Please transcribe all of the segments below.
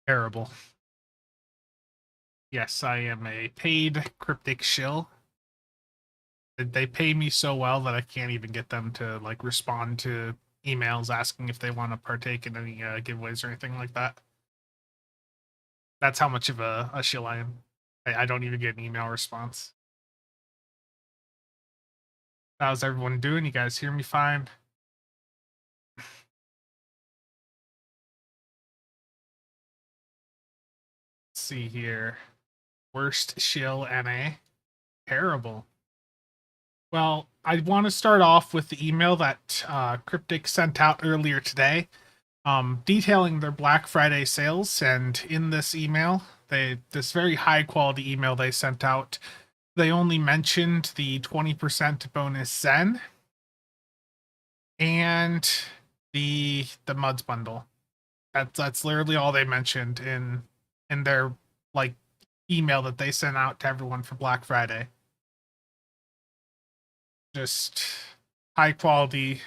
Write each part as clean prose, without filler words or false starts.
Terrible. Yes, I am a paid Cryptic Shill. They pay me so well that I can't even get them to like respond to emails asking if they want to partake in any giveaways or anything like that. That's how much of a shill I am. I don't even get an email response. How's everyone doing? You guys hear me fine? Let's see here. Worst shill NA. Terrible. Well, I want to start off with the email that Cryptic sent out earlier today, detailing their Black Friday sales. And in this email, this very high quality email they sent out, they only mentioned the 20% bonus Zen and the Muds bundle. That's literally all they mentioned in their like email that they sent out to everyone for Black Friday. Just high quality,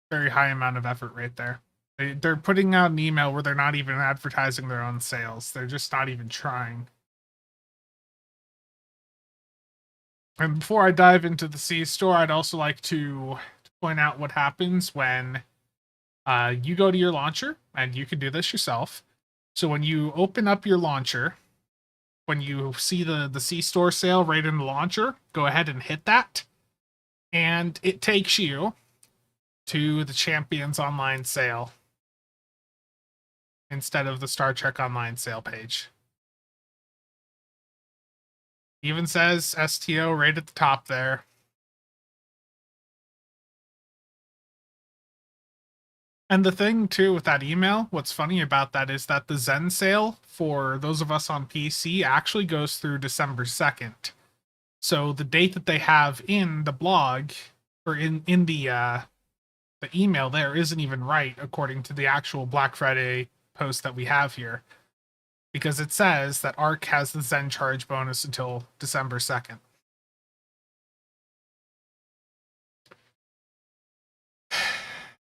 very high amount of effort right there. They're putting out an email where they're not even advertising their own sales. They're just not even trying. And before I dive into the C store, I'd also like to point out what happens when you go to your launcher, and you can do this yourself. So when you open up your launcher, when you see the C store sale right in the launcher, go ahead and hit that, and it takes you to the Champions Online sale instead of the Star Trek Online sale page. Even says STO right at the top there. And the thing too with that email, what's funny about that is that the Zen sale for those of us on PC actually goes through December 2nd. So the date that they have in the blog or in the email there isn't even right according to the actual Black Friday post that we have here. Because it says that ARC has the Zen charge bonus until December 2nd.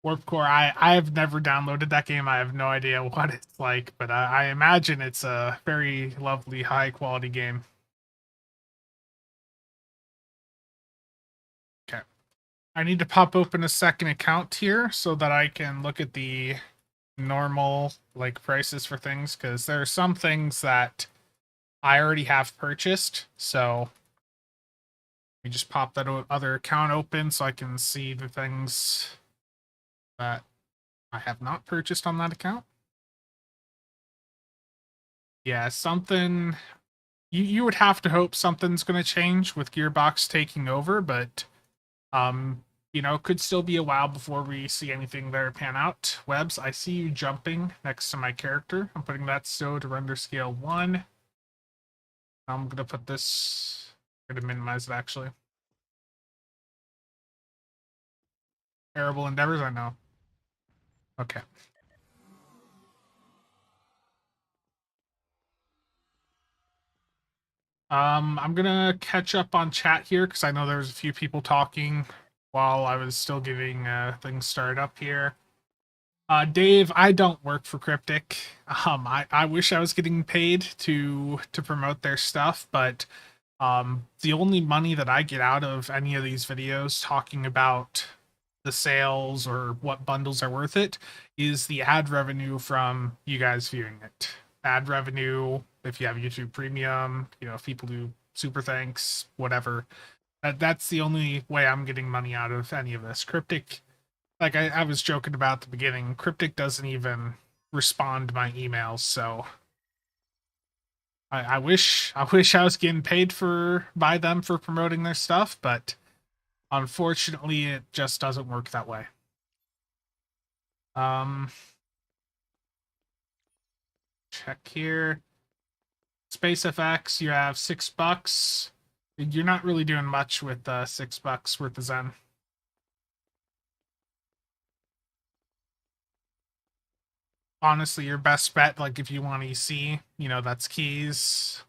Warp Core, I've never downloaded that game. I have no idea what it's like, but I imagine it's a very lovely, high quality game. Okay. I need to pop open a second account here so that I can look at the normal like prices for things, because there are some things that I already have purchased. So we just pop that other account open so I can see the things that I have not purchased on that account. Yeah, something you would have to hope something's going to change with Gearbox taking over, but could still be a while before we see anything there pan out. Webs, I see you jumping next to my character. I'm putting that still to render scale 1. I'm going to put this, I'm going to minimize it actually. Terrible endeavors, I know. Okay. I'm gonna catch up on chat here because I know there was a few people talking while I was still getting things started up here. Dave, I don't work for Cryptic. I wish I was getting paid to promote their stuff, but the only money that I get out of any of these videos talking about the sales or what bundles are worth it is the ad revenue from you guys viewing it. Ad revenue, if you have YouTube Premium, if people do super thanks, whatever. That's the only way I'm getting money out of any of this. Cryptic, like I was joking about at the beginning, Cryptic doesn't even respond to my emails, so I wish I was getting paid by them for promoting their stuff, but unfortunately it just doesn't work that way. Check here. Space FX, you have $6. You're not really doing much with $6 worth of Zen. Honestly, your best bet, like if you want EC, that's keys.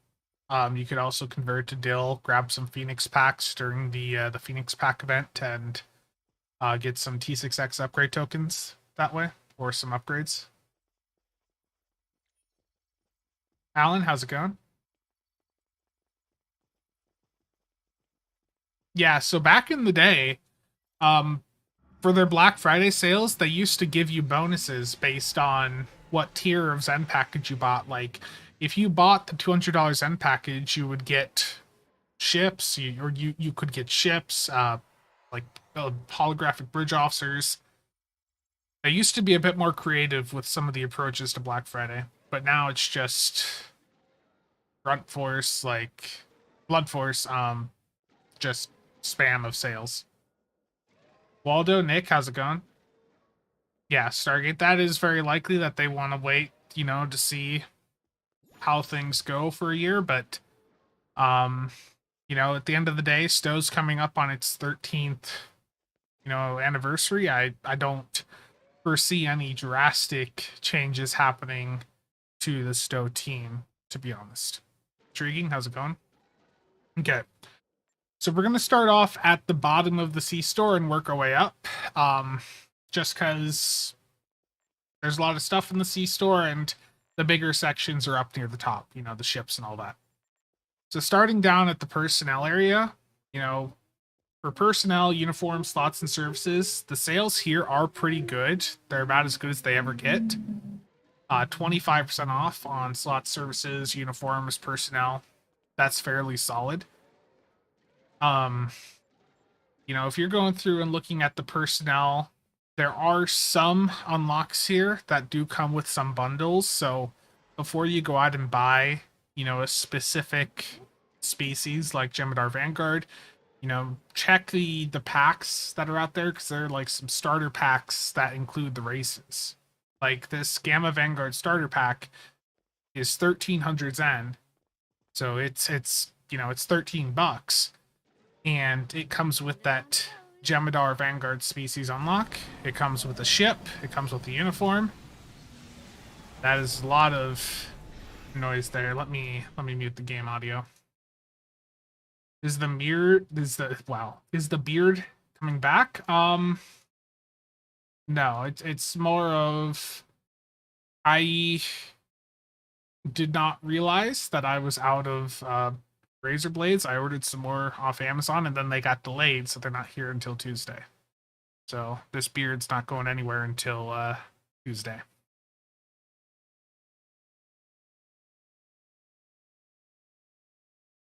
You could also convert to Dill, grab some Phoenix packs during the Phoenix pack event, and get some T6X upgrade tokens that way, or some upgrades. Alan, how's it going? Yeah, so back in the day, um, for their Black Friday sales, they used to give you bonuses based on what tier of Zen package you bought. Like, if you bought the $200 Zen package, you would get ships, you could get ships, like holographic bridge officers. They used to be a bit more creative with some of the approaches to Black Friday, but now it's just grunt force, like blood force, just spam of sales. Waldo, Nick, how's it going? Yeah, Stargate. That is very likely that they want to wait, to see how things go for a year. But, um, at the end of the day, Stowe's coming up on its 13th, anniversary. I don't foresee any drastic changes happening to the Stowe team, to be honest. Intriguing. How's it going? Okay. So we're gonna start off at the bottom of the C store and work our way up. Just because there's a lot of stuff in the C store and the bigger sections are up near the top, the ships and all that. So starting down at the personnel area, you know, for personnel, uniforms, slots, and services, the sales here are pretty good. They're about as good as they ever get. 25% off on slots, services, uniforms, personnel. That's fairly solid. Um, if you're going through and looking at the personnel, there are some unlocks here that do come with some bundles. So before you go out and buy, a specific species like Jemadar Vanguard, check the packs that are out there because there are like some starter packs that include the races. Like this Gamma Vanguard starter pack is 1300 Zen, so it's $13, and it comes with that Jemadar Vanguard species unlock. It comes with a ship. It comes with a uniform. That is a lot of noise there. Let me mute the game audio. Is the beard coming back? No, it's more of I did not realize that I was out of razor blades. I ordered some more off Amazon and then they got delayed, so they're not here until Tuesday. So this beard's not going anywhere until Tuesday.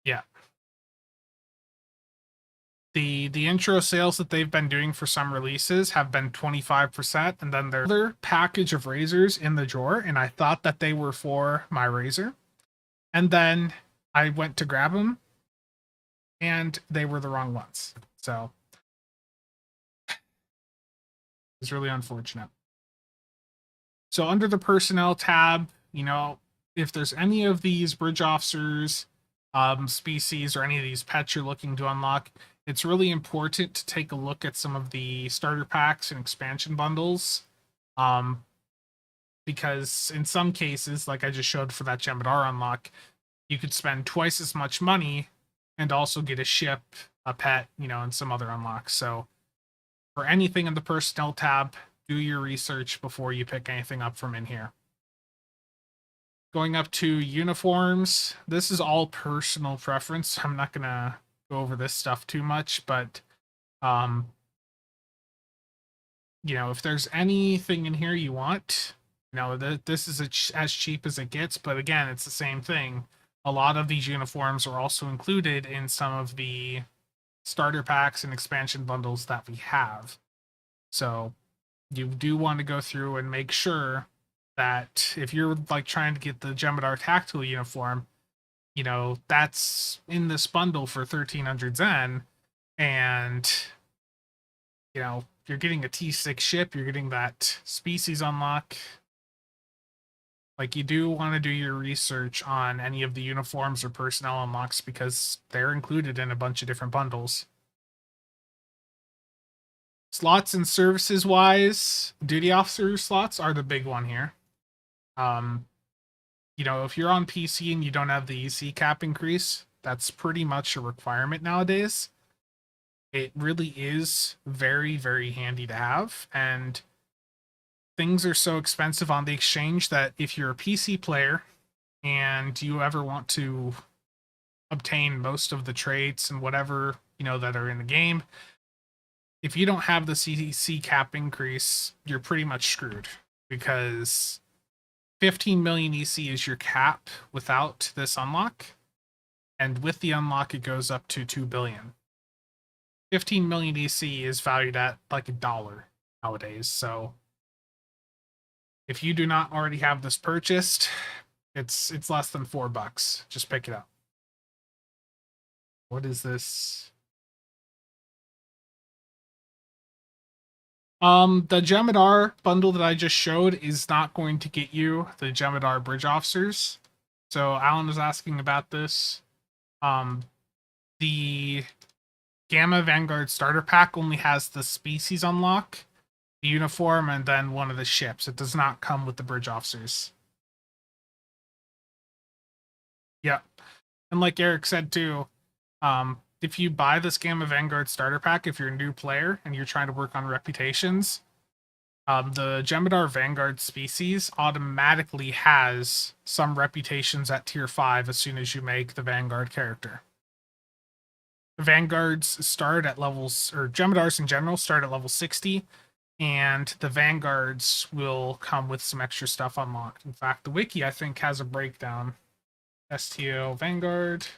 Yeah. The intro sales that they've been doing for some releases have been 25%, and then there's another package of razors in the drawer, and I thought that they were for my razor. And then I went to grab them and they were the wrong ones. So it's really unfortunate. So under the personnel tab, if there's any of these bridge officers, species, or any of these pets you're looking to unlock, it's really important to take a look at some of the starter packs and expansion bundles. Because in some cases, like I just showed for that Jemadar unlock, you could spend twice as much money and also get a ship, a pet, and some other unlocks. So for anything in the personnel tab, do your research before you pick anything up from in here. Going up to uniforms, this is all personal preference. I'm not gonna go over this stuff too much, but if there's anything in here you want, this is as cheap as it gets. But again, it's the same thing. A lot of these uniforms are also included in some of the starter packs and expansion bundles that we have. So you do want to go through and make sure that if you're like trying to get the Jemadar tactical uniform, that's in this bundle for 1300 Zen, and you're getting a T6 ship, you're getting that species unlock. Like, you do want to do your research on any of the uniforms or personnel unlocks because they're included in a bunch of different bundles. Slots and services wise, duty officer slots are the big one here. If you're on PC and you don't have the EC cap increase, that's pretty much a requirement nowadays. It really is very, very handy to have, and things are so expensive on the exchange that if you're a PC player and you ever want to obtain most of the traits and whatever, that are in the game, if you don't have the CC cap increase, you're pretty much screwed, because 15 million EC is your cap without this unlock, and with the unlock it goes up to 2 billion. 15 million EC is valued at like $1 nowadays, so if you do not already have this purchased, it's less than $4. Just pick it up. What is this? The Jemadar bundle that I just showed is not going to get you the Jemadar bridge officers. So Alan was asking about this. The Gamma Vanguard starter pack only has the species unlock, the uniform, and then one of the ships. It does not come with the bridge officers. Yep. And like Eric said too, if you buy this Gamma Vanguard starter pack, if you're a new player and you're trying to work on reputations, the Jemadar Vanguard species automatically has some reputations at tier 5 as soon as you make the Vanguard character. The Vanguards start at levels, or Jemadars in general start at level 60, and the Vanguards will come with some extra stuff unlocked. In fact, the wiki, I think, has a breakdown. STO Vanguard.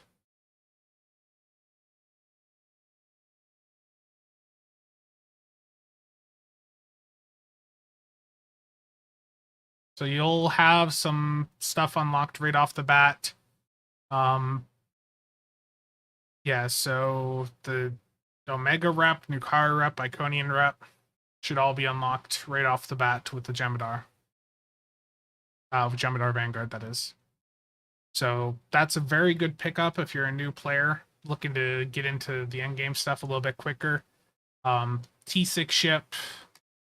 So you'll have some stuff unlocked right off the bat. Yeah, so the Omega rep, Nukara rep, Iconian rep should all be unlocked right off the bat with the Jemadar. Jemadar Vanguard, that is. So that's a very good pickup if you're a new player looking to get into the endgame stuff a little bit quicker. T6 ship,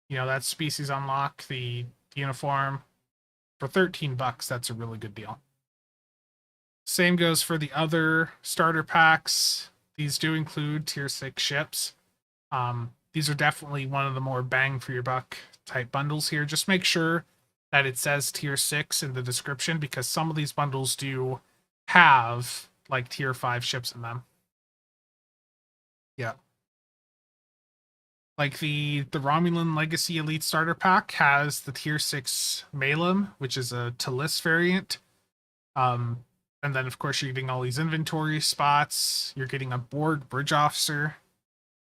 that species unlock, the uniform. For $13, that's a really good deal. Same goes for the other starter packs. These do include tier 6 ships. These are definitely one of the more bang for your buck type bundles here. Just make sure that it says tier 6 in the description, because some of these bundles do have like tier 5 ships in them. Yeah. Like the Romulan Legacy Elite Starter Pack has the tier 6 Malum, which is a Talis variant. And then, of course, you're getting all these inventory spots. You're getting a Borg Bridge Officer.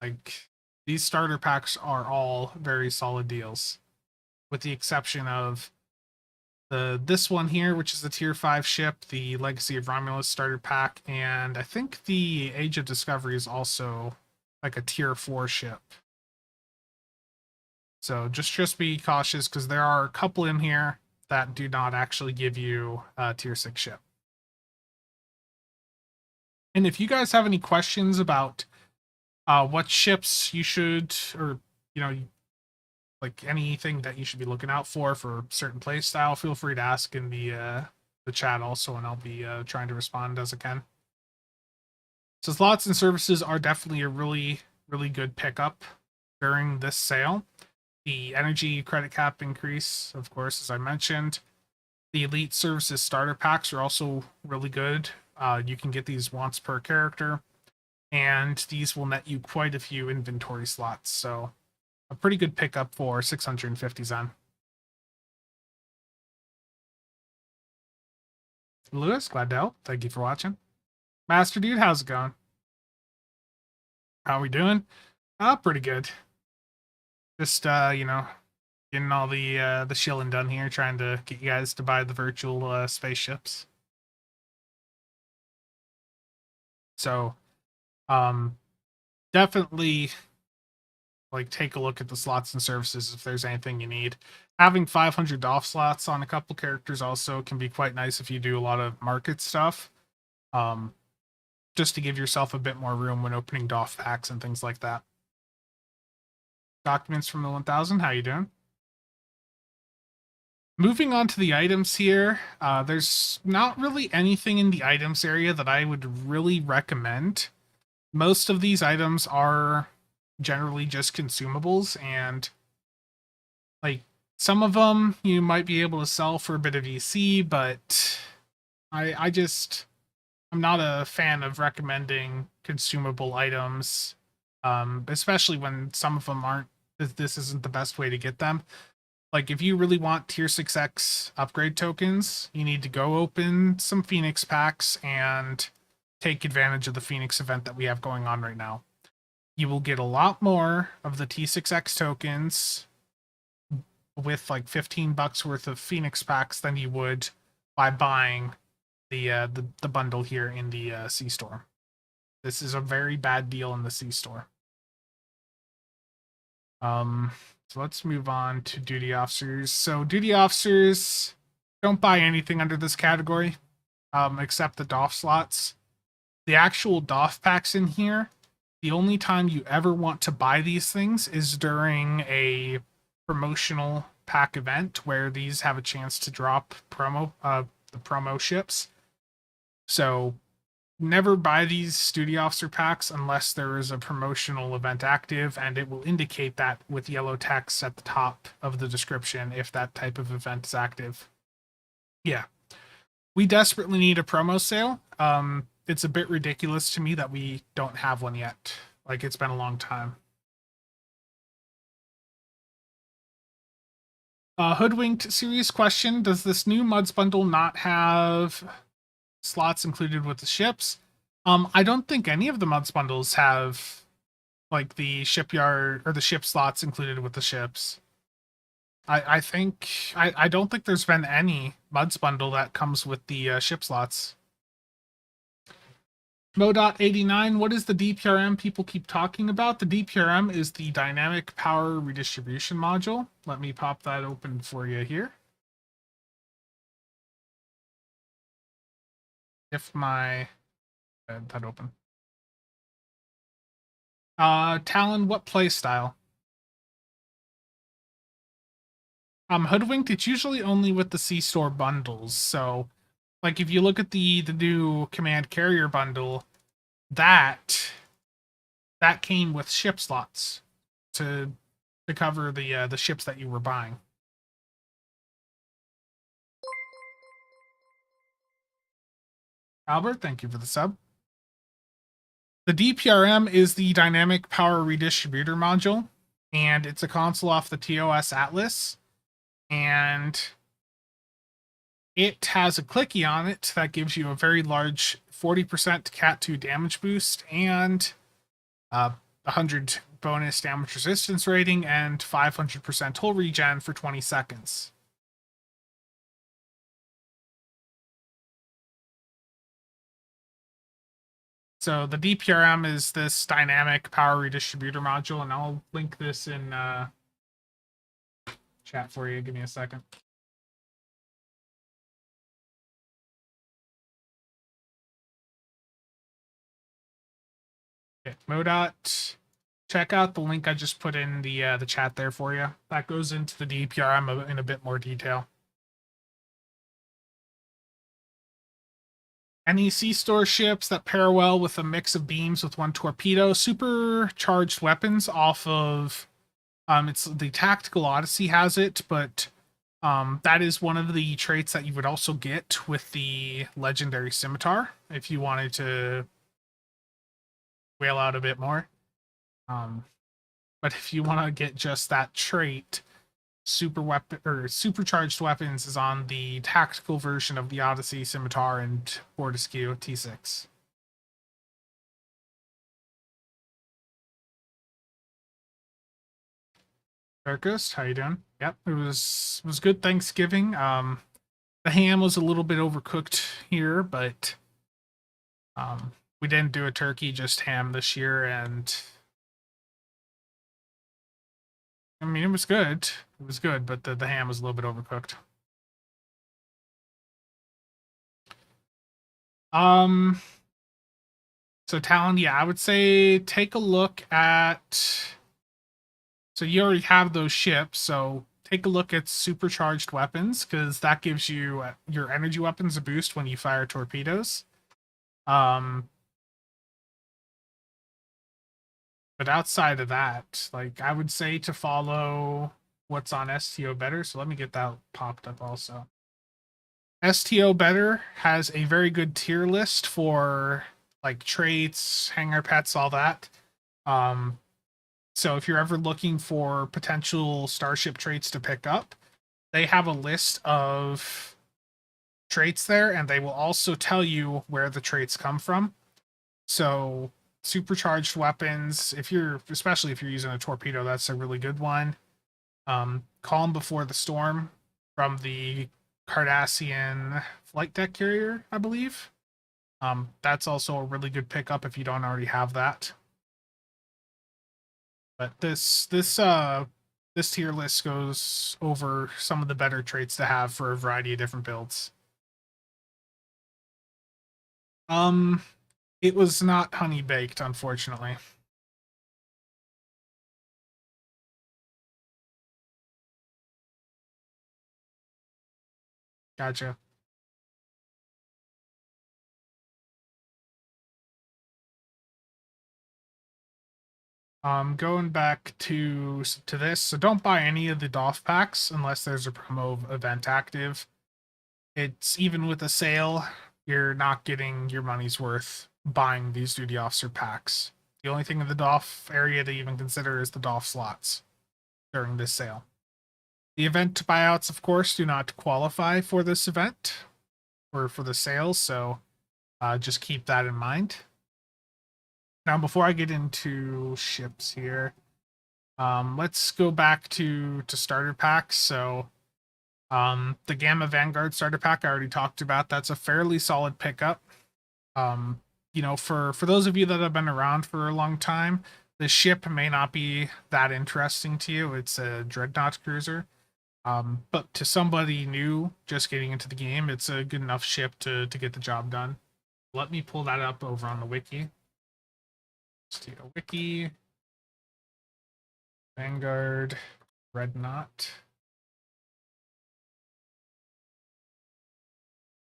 Like, these starter packs are all very solid deals, with the exception of this one here, which is the tier 5 ship, the Legacy of Romulus starter pack, and I think the Age of Discovery is also like a tier 4 ship. So just be cautious, because there are a couple in here that do not actually give you a tier 6 ship. And if you guys have any questions about what ships you should, or like anything that you should be looking out for certain play style, feel free to ask in the chat also, and I'll be trying to respond as I can. So slots and services are definitely a really, really good pickup during this sale. The energy credit cap increase, of course, as I mentioned. The elite services starter packs are also really good. You can get these once per character, and these will net you quite a few inventory slots. So a pretty good pickup for 650 Zen. Lewis, glad to help. Thank you for watching. Master Dude, how's it going? How are we doing? Pretty good. Just getting all the shilling done here, trying to get you guys to buy the virtual spaceships. So, definitely like take a look at the slots and services if there's anything you need. Having 500 doff slots on a couple characters also can be quite nice if you do a lot of market stuff. Just to give yourself a bit more room when opening doff packs and things like that. Documents from the 1000, how you doing? Moving on to the items here, there's not really anything in the items area that I would really recommend. Most of these items are generally just consumables, and like some of them you might be able to sell for a bit of EC, but I'm not a fan of recommending consumable items, especially when some of them aren't. This isn't the best way to get them. Like if you really want tier 6X upgrade tokens, you need to go open some Phoenix packs and take advantage of the Phoenix event that we have going on right now. You will get a lot more of the T6X tokens with like $15 worth of Phoenix packs than you would by buying the bundle here in the C store. This is a very bad deal in the C store. So let's move on to duty officers. So duty officers don't buy anything under this category, except the doff slots. The actual doff packs in here, the only time you ever want to buy these things is during a promotional pack event where these have a chance to drop the promo ships. So never buy these duty officer packs unless there is a promotional event active, and it will indicate that with yellow text at the top of the description if that type of event is active. Yeah. We desperately need a promo sale. It's a bit ridiculous to me that we don't have one yet. Like, it's been a long time. Hoodwinked, serious question. Does this new Muds bundle not have slots included with the ships? I don't think any of the Muds bundles have like the shipyard or the ship slots included with the ships. I don't think there's been any Muds bundle that comes with the ship slots. Mo.89, what is the DPRM people keep talking about? The DPRM is the Dynamic Power Redistribution Module. Let me pop that open for you here. If my... that open. Talon, what play style? Hoodwinked, it's usually only with the C-Store bundles. So, like, if you look at the new Command Carrier bundle, that came with ship slots to cover the ships that you were buying. Albert, thank you for the sub. The DPRM is the Dynamic Power Redistributor module, and it's a console off the TOS Atlas, and it has a clicky on it that gives you a very large 40% Cat 2 damage boost and 100 bonus damage resistance rating and 500% hull regen for 20 seconds. So the DPRM is this dynamic power redistributor module, and I'll link this in chat for you. Give me a second. Okay, Modot, check out the link I just put in the chat there for you. That goes into the DPRM in a bit more detail. Any C-Store ships that pair well with a mix of beams with one torpedo, supercharged weapons off of it's the Tactical Odyssey has it, but that is one of the traits that you would also get with the Legendary Scimitar if you wanted to whale out a bit more. But if you want to get just that trait, supercharged weapons is on the tactical version of the Odyssey Scimitar and Fortescue T6. Darkest, how you doing? Yep, it was good Thanksgiving. The ham was a little bit overcooked here, but we didn't do a turkey, just ham this year, and I mean it was good. It was good, but the ham was a little bit overcooked. So Talon, yeah, I would say take a look at. So you already have those ships, so take a look at supercharged weapons, because that gives you your energy weapons a boost when you fire torpedoes. But outside of that, like I would say to follow what's on STO better. So let me get that popped up also. STO Better has a very good tier list for like traits, hanger pets, all that. So if you're ever looking for potential starship traits to pick up, they have a list of traits there, and they will also tell you where the traits come from. So supercharged weapons, especially if you're using a torpedo, that's a really good one. Calm Before the Storm from the Cardassian flight deck carrier, I believe. That's also a really good pickup if you don't already have that. But this tier list goes over some of the better traits to have for a variety of different builds. It was not honey baked, unfortunately. Gotcha. Going back to this, so don't buy any of the doff packs unless there's a promo event active. It's even with a sale, you're not getting your money's worth buying these duty officer packs. The only thing in the doff area to even consider is the doff slots during this sale. The event buyouts, of course, do not qualify for this event or for the sale, so just keep that in mind. Now, before I get into ships here, let's go back to starter packs. So, the Gamma Vanguard starter pack I already talked about. That's a fairly solid pickup. For those of you that have been around for a long time, the ship may not be that interesting to you. It's a dreadnought cruiser. But to somebody new just getting into the game, it's a good enough ship to get the job done. Let me pull that up over on the wiki. Let's do a wiki. Vanguard Dreadnought.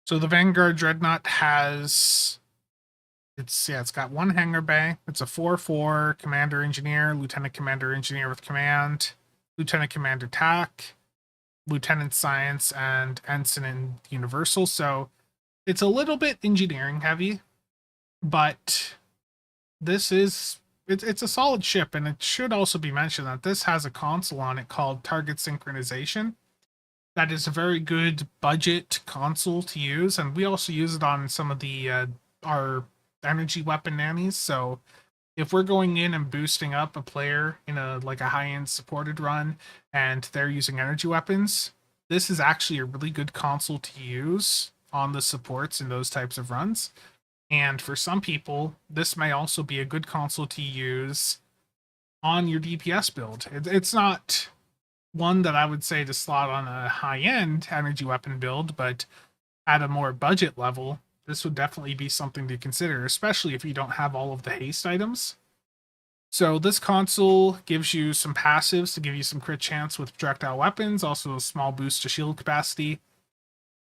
So the Vanguard Dreadnought it's got one hangar bay. It's a 4/4 commander engineer, lieutenant commander engineer with command, lieutenant commander tac, lieutenant science, and ensign in universal. So it's a little bit engineering heavy, but it's a solid ship, and it should also be mentioned that this has a console on it called Target Synchronization. That is a very good budget console to use, and we also use it on some of the our energy weapon nannies. So if we're going in and boosting up a player in a high-end supported run and they're using energy weapons, this is actually a really good console to use on the supports in those types of runs. And for some people, this may also be a good console to use on your DPS build. It's not one that I would say to slot on a high-end energy weapon build, but at a more budget level, this would definitely be something to consider, especially if you don't have all of the haste items. So this console gives you some passives to give you some crit chance with projectile weapons, also a small boost to shield capacity.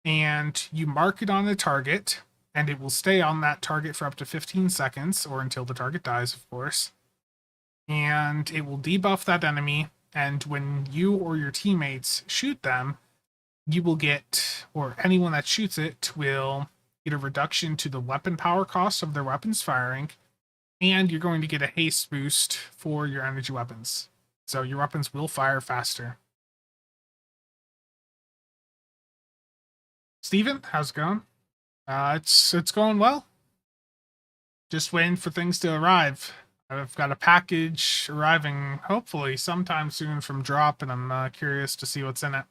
And you mark it on a target, and it will stay on that target for up to 15 seconds, or until the target dies, of course. And it will debuff that enemy, and when you or your teammates shoot them, you will get, or anyone that shoots it will get a reduction to the weapon power cost of their weapons firing, and you're going to get a haste boost for your energy weapons. So your weapons will fire faster. Steven, how's it going? It's going well. Just waiting for things to arrive. I've got a package arriving hopefully sometime soon from Drop, and I'm curious to see what's in it.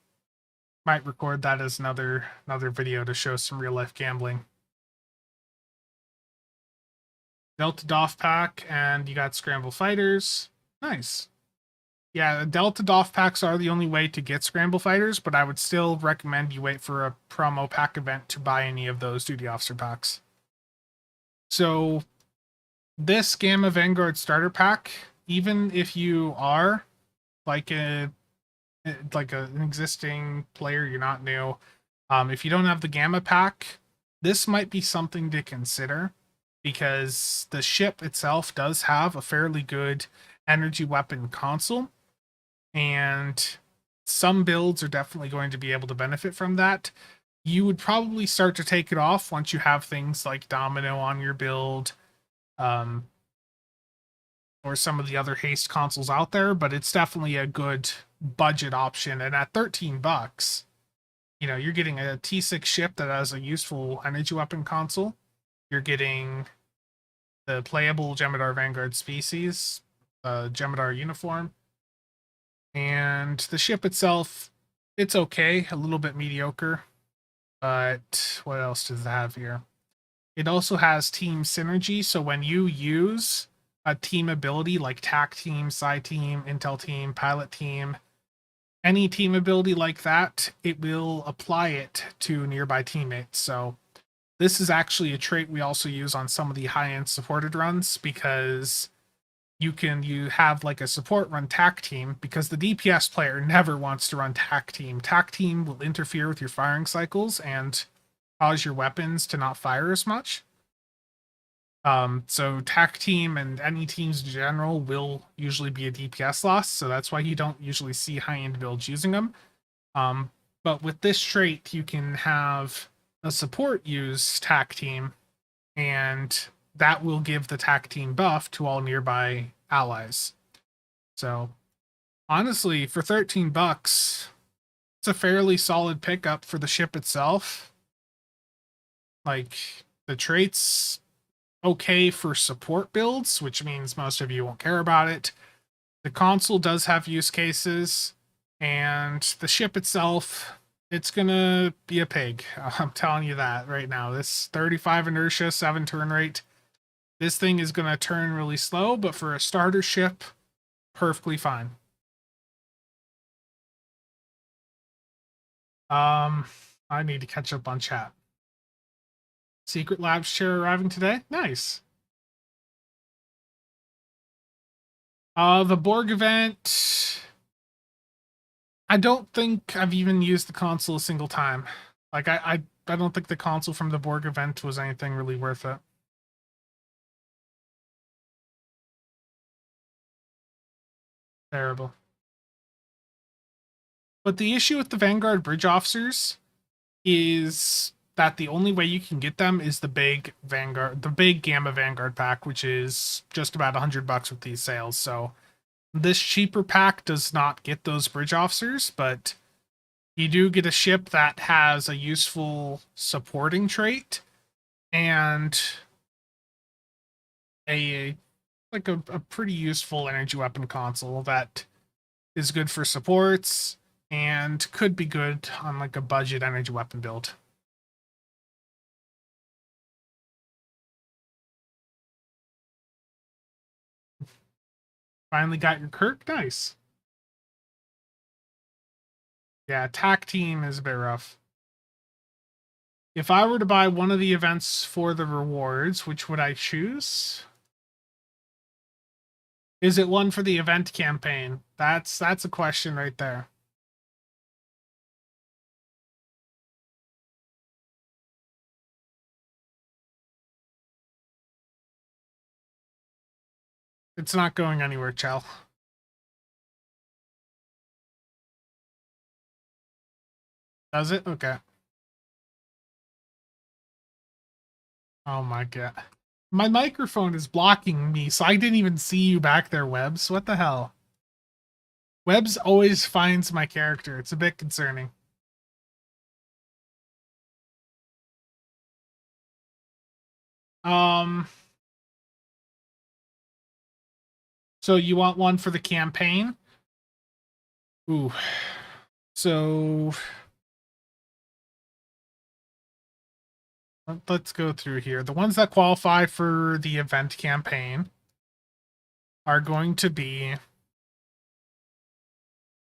Might record that as another video to show some real life gambling. Delta Doff pack, and you got Scramble Fighters. Nice. Yeah, Delta Doff packs are the only way to get Scramble Fighters, but I would still recommend you wait for a promo pack event to buy any of those Duty Officer packs. So this Gamma Vanguard starter pack, even if you are like an existing player, you're not new. If you don't have the Gamma pack, this might be something to consider, because the ship itself does have a fairly good energy weapon console, and some builds are definitely going to be able to benefit from that. you would probably start to take it off once you have things like Domino on your build, um, or some of the other haste consoles out there, but it's definitely a good budget option. And at $13, you're getting a T6 ship that has a useful energy weapon console. You're getting the playable Jem'Hadar Vanguard species, Jem'Hadar uniform, and the ship itself, it's okay, a little bit mediocre. But what else does it have here? It also has team synergy, so when you use a team ability like TAC team, Psi team, Intel team, Pilot team, any team ability like that, it will apply it to nearby teammates. So this is actually a trait we also use on some of the high-end supported runs, because you have like a support run TAC team, because the DPS player never wants to run TAC team. TAC team will interfere with your firing cycles and cause your weapons to not fire as much. So TAC team and any teams in general will usually be a DPS loss, so that's why you don't usually see high-end builds using them. But with this trait, you can have a support use TAC team, and that will give the TAC team buff to all nearby allies. So honestly, for $13, it's a fairly solid pickup for the ship itself. Like, the traits okay for support builds, which means most of you won't care about it. The console does have use cases, and the ship itself, it's gonna be a pig. I'm telling you that right now. This 35 inertia, 7 turn rate, this thing is gonna turn really slow, but for a starter ship, perfectly fine. I need to catch up on chat. Secret Labs chair arriving today? Nice. The Borg event, I don't think I've even used the console a single time. Like, I don't think the console from the Borg event was anything really worth it. Terrible. But the issue with the Vanguard bridge officers is that the only way you can get them is the big Gamma Vanguard pack, which is just about $100 with these sales. So this cheaper pack does not get those bridge officers, but you do get a ship that has a useful supporting trait and a a pretty useful energy weapon console that is good for supports and could be good on like a budget energy weapon build. Finally got your Kirk? Nice. Yeah, attack team is a bit rough. If I were to buy one of the events for the rewards, which would I choose? Is it one for the event campaign? That's a question right there. It's not going anywhere, Chell. Does it? Okay. Oh my god. My microphone is blocking me, so I didn't even see you back there, Webs. What the hell? Webs always finds my character. It's a bit concerning. Um, so you want one for the campaign? Ooh. So let's go through here. The ones that qualify for the event campaign are going to be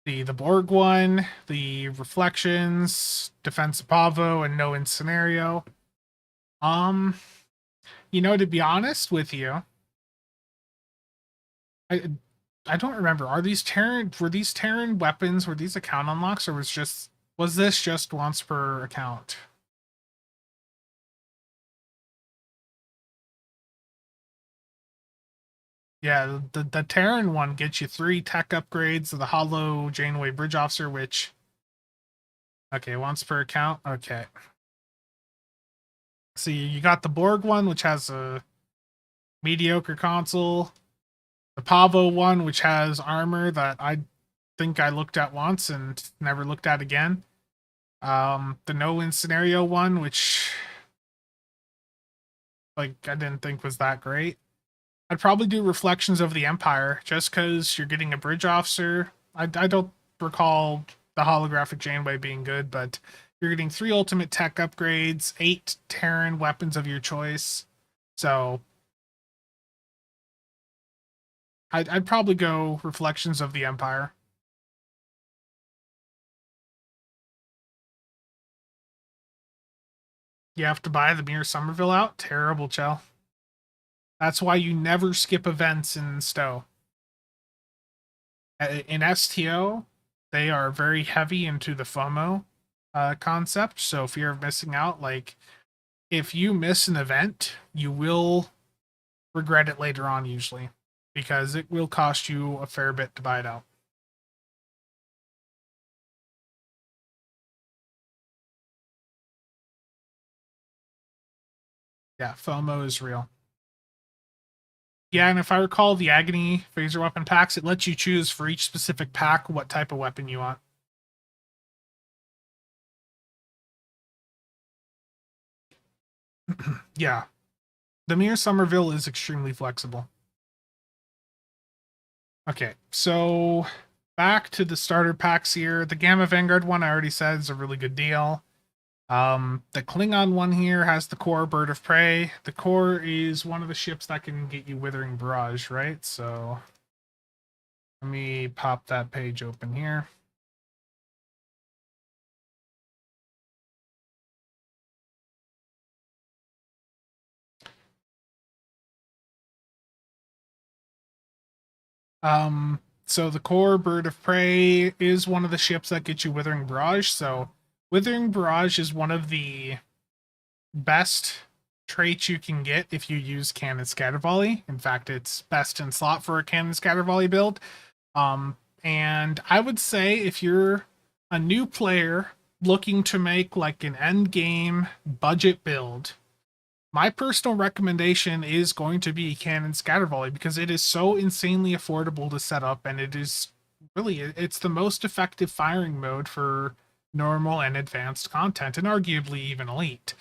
the Borg one, the Reflections, Defense of Pavo, and No In Scenario. Um, to be honest with you, I I don't remember. Were these Terran weapons, were these account unlocks, or was this just once per account? Yeah, the Terran one gets you 3 tech upgrades of the Hollow Janeway Bridge Officer, which Okay, once per account. Okay. See, you got the Borg one, which has a mediocre console. The Pavo one, which has armor that I think I looked at once and never looked at again. The No Win Scenario one, which like I didn't think was that great. I'd probably do Reflections of the Empire just because you're getting a bridge officer. I don't recall the holographic Janeway being good, but you're getting 3 ultimate tech upgrades, 8 Terran weapons of your choice. So I'd probably go Reflections of the Empire. You have to buy the Mirror Somerville out? Terrible, Chell. That's why you never skip events in Stowe. In STO, they are very heavy into the FOMO concept. So fear of missing out, like if you miss an event, you will regret it later on usually because it will cost you a fair bit to buy it out. Yeah, FOMO is real. Yeah, and if I recall, the Agony phaser weapon packs, it lets you choose for each specific pack what type of weapon you want. Yeah, the Mirror Somerville is extremely flexible. Okay, so back to the starter packs here. The Gamma Vanguard one I already said is a really good deal. The Klingon one here has the core Bird of Prey. The core is one of the ships that can get you Withering Barrage, right? So let me pop that page open here. So the core Bird of Prey is one of the ships that gets you Withering Barrage. So Withering Barrage is one of the best traits you can get if you use Cannon Scatter Volley. In fact, it's best in slot for a Cannon Scatter Volley build. And I would say if you're a new player looking to make like an end game budget build, my personal recommendation is going to be Cannon Scatter Volley because it is so insanely affordable to set up, and it is really it's the most effective firing mode for normal and advanced content, and arguably even elite.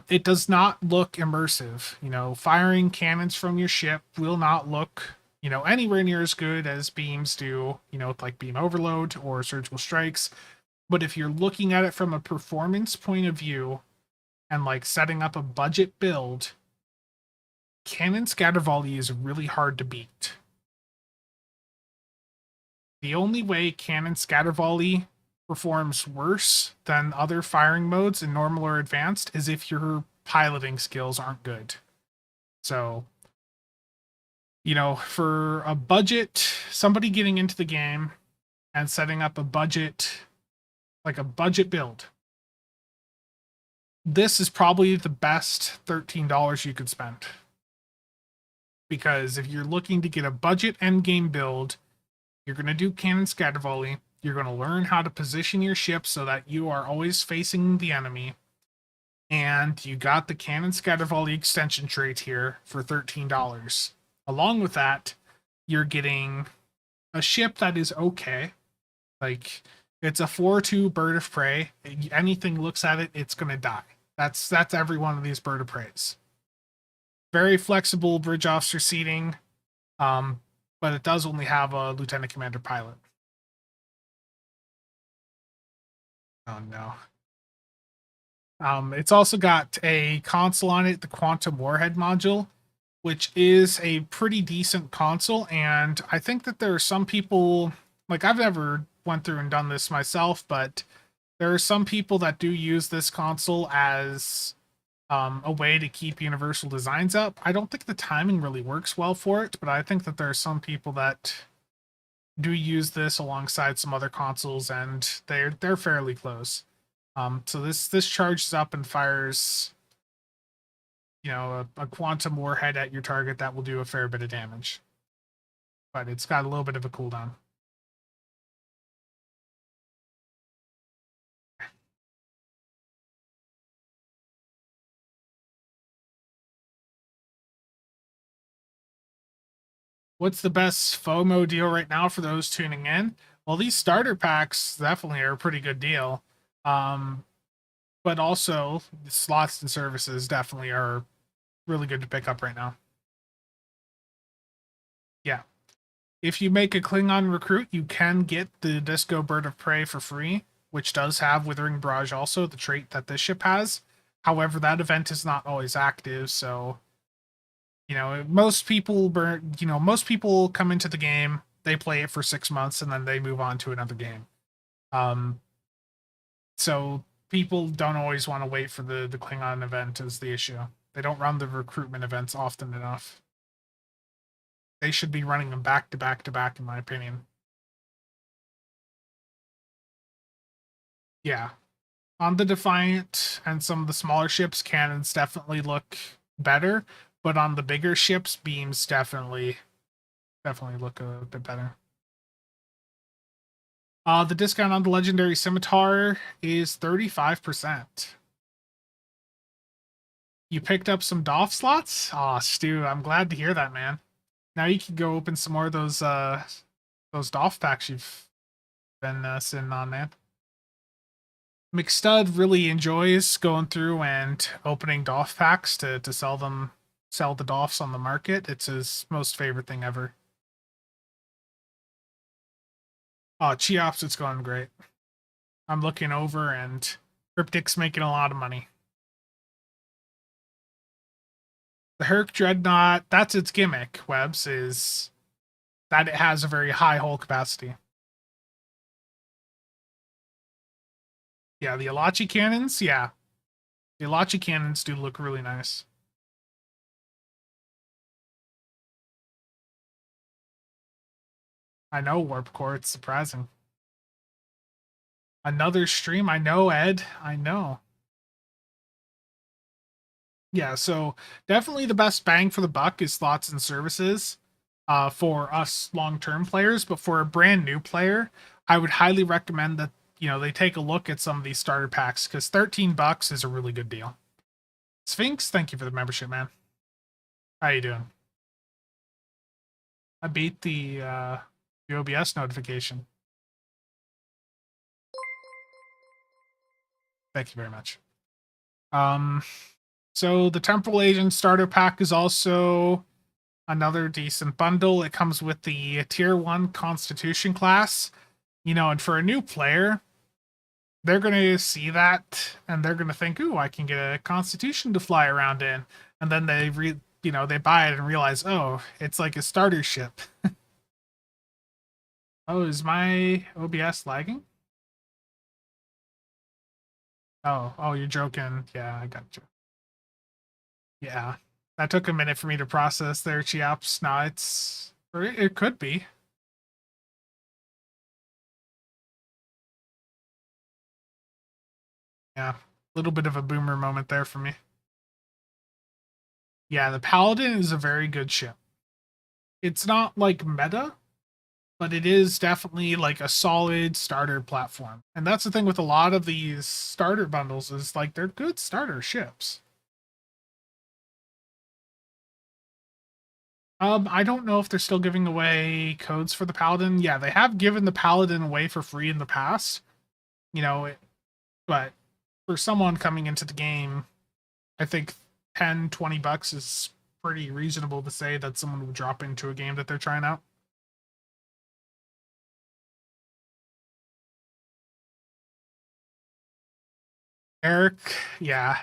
It does not look immersive. You know, firing cannons from your ship will not look, you know, anywhere near as good as beams do, you know, with like beam overload or surgical strikes. But if you're looking at it from a performance point of view and like setting up a budget build, Cannon Scatter Volley is really hard to beat. The only way Cannon Scatter Volley performs worse than other firing modes in normal or advanced is if your piloting skills aren't good. So, you know, for a budget, somebody getting into the game and setting up a budget, like a budget build, this is probably the best $13 you could spend. Because if you're looking to get a budget endgame build, you're going to do Cannon Scatter Volley. You're going to learn how to position your ship so that you are always facing the enemy. And you got the Cannon Scatter Volley extension trait here for $13. Along with that, you're getting a ship that is okay. Like, it's a 4-2 Bird of Prey. Anything looks at it, it's going to die. That's every one of these Bird of Preys. Very flexible bridge officer seating, but it does only have a lieutenant commander pilot. Oh no. It's also got a console on it, the Quantum Warhead module, which is a pretty decent console. And I think that there are some people, like I've never went through and done this myself, but there are some people that do use this console as a way to keep Universal Designs up. I don't think the timing really works well for it, but I think that there are some people that do use this alongside some other consoles, and they're fairly close. So this charges up and fires, you know, a quantum warhead at your target that will do a fair bit of damage, but it's got a little bit of a cooldown. What's the best FOMO deal right now for those tuning in? Well, these starter packs definitely are a pretty good deal. Um, but also the slots and services definitely are really good to pick up right now. Yeah. If you make a Klingon recruit, you can get the Disco Bird of Prey for free, which does have Withering Barrage also, the trait that this ship has. However, that event is not always active, so most people come into the game, they play it for 6 months, and then they move on to another game. Um, so people don't always want to wait for the Klingon event is the issue. They don't run the recruitment events often enough. They should be running them back to back to back, in my opinion. Yeah. On the Defiant and some of the smaller ships, cannons definitely look better, but on the bigger ships, beams definitely look a bit better. The discount on the legendary scimitar is 35%. You picked up some doff slots? Aw, Stu, I'm glad to hear that, man. Now you can go open some more of those doff packs you've been sitting on, man. McStud really enjoys going through and opening doff packs to sell the doffs on the market. It's his most favorite thing ever. Oh, Cheops, it's going great. I'm looking over and Cryptic's making a lot of money. The Herc Dreadnought, that's its gimmick, Webs, is that it has a very high hull capacity. Yeah, the Alachi cannons, yeah. The Alachi cannons do look really nice. I know, Warp Core, it's surprising. Another stream, I know, Ed. I know. Yeah, so definitely the best bang for the buck is slots and services for us long-term players, but for a brand new player, I would highly recommend that they take a look at some of these starter packs because $13 is a really good deal. Sphinx, thank you for the membership, man. How you doing? I beat the OBS notification. Thank you very much. So the Temporal Agent starter pack is also another decent bundle. It comes with the tier 1 Constitution class. And for a new player, they're going to see that and they're going to think, "Ooh, I can get a Constitution to fly around in." And then they buy it and realize, "Oh, it's like a starter ship." Oh, is my OBS lagging? Oh, you're joking. Yeah, I got you. Yeah. That took a minute for me to process there, Chiaps. No, or it could be. Yeah. A little bit of a boomer moment there for me. Yeah, the Paladin is a very good ship. It's not like meta, but it is definitely like a solid starter platform. And that's the thing with a lot of these starter bundles is like they're good starter ships. I don't know if they're still giving away codes for the Paladin. Yeah, they have given the Paladin away for free in the past. But for someone coming into the game, I think 10, $20 is pretty reasonable to say that someone would drop into a game that they're trying out. Eric, yeah,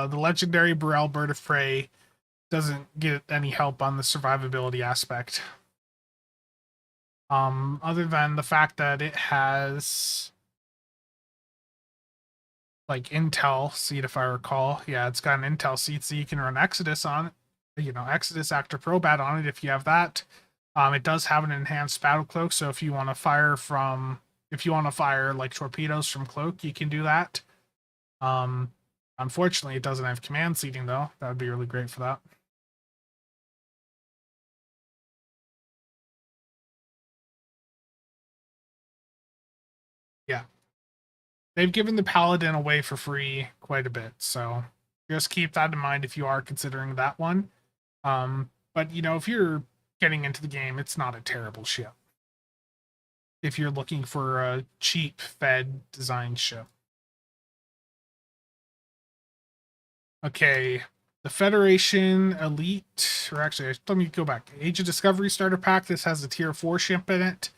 the legendary Burrell Bird of Prey doesn't get any help on the survivability aspect. Other than the fact that it has like Intel seat, if I recall. Yeah, it's got an Intel seat, so you can run Exodus on it. Exodus Actor Probat on it if you have that. It does have an enhanced battle cloak, so if you want to fire like torpedoes from cloak, you can do that. Unfortunately, it doesn't have command seating though. That would be really great for that. Yeah. They've given the Paladin away for free quite a bit, so just keep that in mind if you are considering that one. But if you're getting into the game, it's not a terrible ship. If you're looking for a cheap Fed design ship. Okay, the Federation Elite, or actually, let me go back. Age of Discovery Starter Pack. This has a Tier 4 ship in it.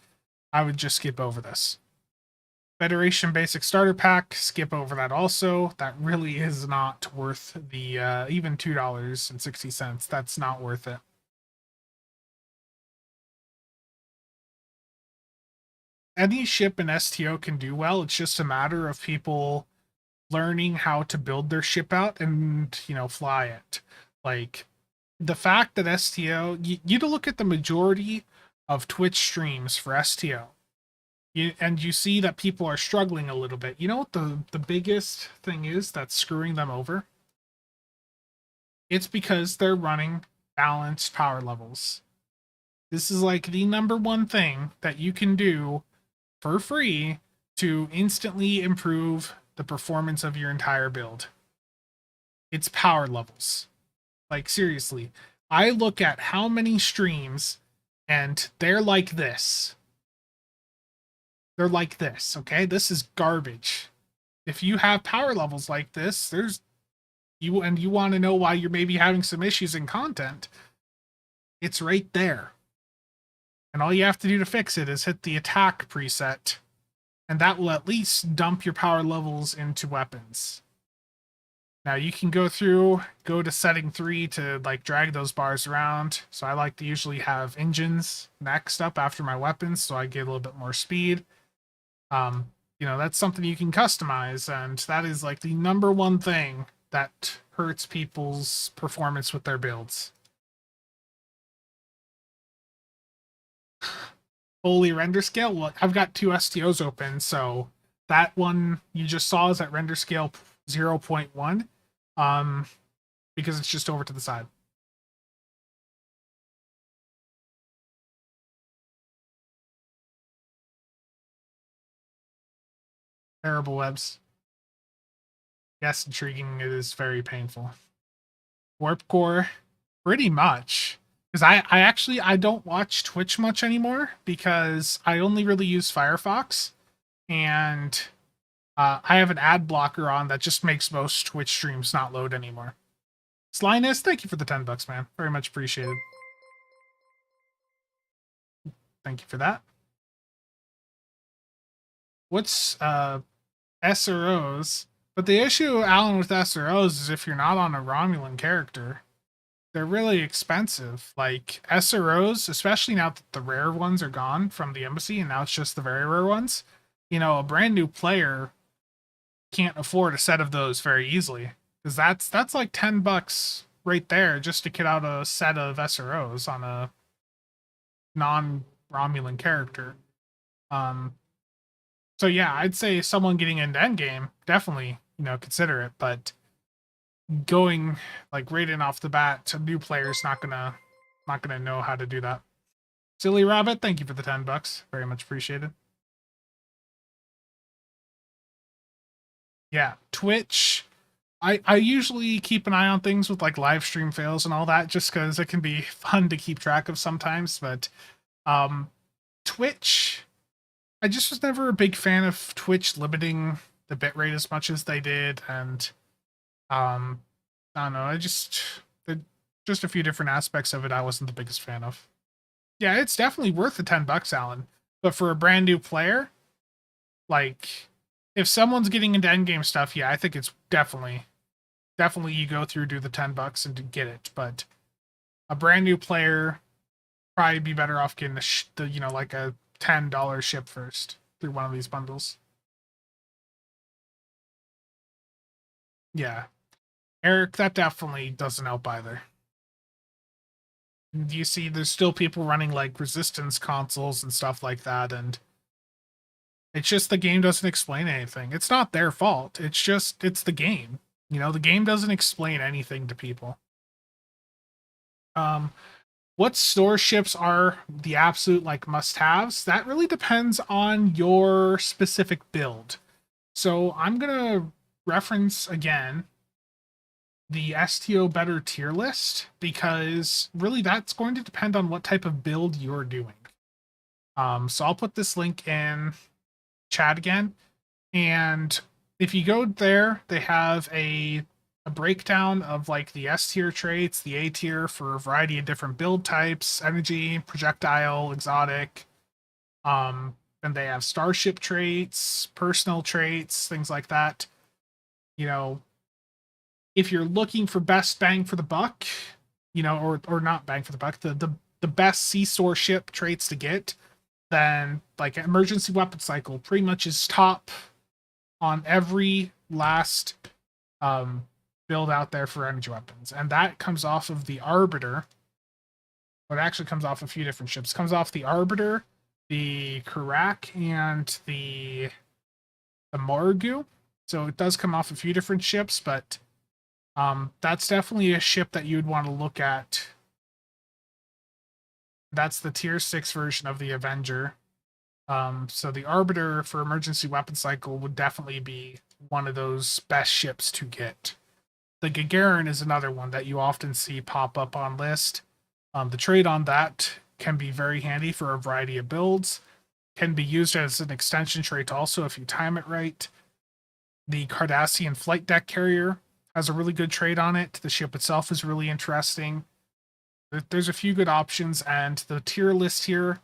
I would just skip over this. Federation Basic Starter Pack, skip over that also. That really is not worth the, even $2.60. That's not worth it. Any ship in STO can do well. It's just a matter of people learning how to build their ship out and, fly it. Like, the fact that STO, you to look at the majority of Twitch streams for STO, and you see that people are struggling a little bit. You know what the biggest thing is that's screwing them over? It's because they're running balanced power levels. This is like the number one thing that you can do for free to instantly improve the performance of your entire build. It's power levels. Like, seriously, I look at how many streams and they're like this. They're like this, okay? This is garbage. If you have power levels like this, you want to know why you're maybe having some issues in content, it's right there. And all you have to do to fix it is hit the attack preset, and that will at least dump your power levels into weapons. Now you can go to setting 3 to like drag those bars around. So I like to usually have engines next up after my weapons, so I get a little bit more speed. That's something you can customize, and that is like the number one thing that hurts people's performance with their builds. Fully render scale. Well, I've got 2 STOs open, so that one you just saw is at render scale 0.1, because it's just over to the side. Terrible webs. Yes, intriguing. It is very painful. Warp core, pretty much. Because I don't watch Twitch much anymore because I only really use Firefox, and I have an ad blocker on that just makes most Twitch streams not load anymore. Slyness, thank you for the $10, man. Very much appreciated. Thank you for that. What's SROs? But the issue, Alan, with SROs is if you're not on a Romulan character, they're really expensive. Like SROs, especially now that the rare ones are gone from the embassy and now it's just the very rare ones. A brand new player can't afford a set of those very easily, because that's like $10 right there just to get out a set of SROs on a non-Romulan character. So yeah, I'd say someone getting into Endgame, definitely, consider it, but going like right in off the bat, a new player's not gonna know how to do that. Silly Rabbit, thank you for the $10. Very much appreciated. Yeah, Twitch. I usually keep an eye on things with like live stream fails and all that, just because it can be fun to keep track of sometimes. But Twitch, I just was never a big fan of Twitch limiting the bitrate as much as they did, and I don't know. Just a few different aspects of it I wasn't the biggest fan of. Yeah, it's definitely worth the $10, Alan. But for a brand new player, like if someone's getting into endgame stuff, yeah, I think it's definitely you go through, do the $10 and to get it. But a brand new player probably be better off getting like a $10 ship first through one of these bundles. Yeah, Eric, that definitely doesn't help either. You see, there's still people running like resistance consoles and stuff like that, and it's just the game doesn't explain anything. It's not their fault. It's the game. The game doesn't explain anything to people. What store ships are the absolute like must-haves? That really depends on your specific build. So I'm gonna reference again the STO better tier list, because really that's going to depend on what type of build you're doing. So I'll put this link in chat again, and if you go there, they have a breakdown of like the S tier traits, the A tier for a variety of different build types, energy, projectile, exotic. And they have starship traits, personal traits, things like that. You know, if you're looking for best bang for the buck, or not bang for the buck, the best seesaw ship traits to get, then like emergency weapon cycle pretty much is top on every last build out there for energy weapons, and that comes off of the Arbiter. Well, it actually comes off a few different ships. It comes off the Arbiter, the Karak, and the Morgu. So it does come off a few different ships, but that's definitely a ship that you'd want to look at. That's the tier 6 version of the Avenger. So the Arbiter for emergency weapon cycle would definitely be one of those best ships to get. The Gagarin is another one that you often see pop up on list. The trait on that can be very handy for a variety of builds. Can be used as an extension trait also if you time it right. The Cardassian flight deck carrier has a really good trait on it. The ship itself is really interesting. There's a few good options, and the tier list here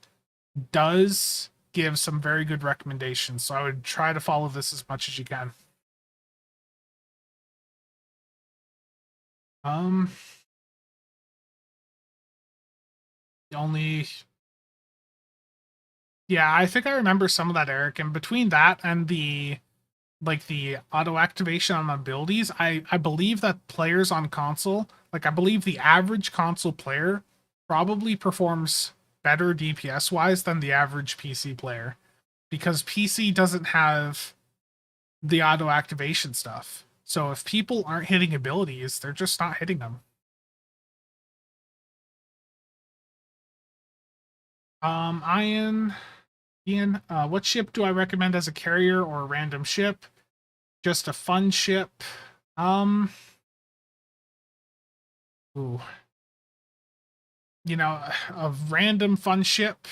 does give some very good recommendations. So I would try to follow this as much as you can. Only Yeah, I think I remember some of that, Eric. And between that and the auto activation on abilities, I believe that players on console, like I believe the average console player probably performs better DPS wise than the average PC player, because PC doesn't have the auto activation stuff. So if people aren't hitting abilities, they're just not hitting them. Ian, what ship do I recommend as a carrier or a random ship? Just a fun ship. Um, ooh, a random fun ship.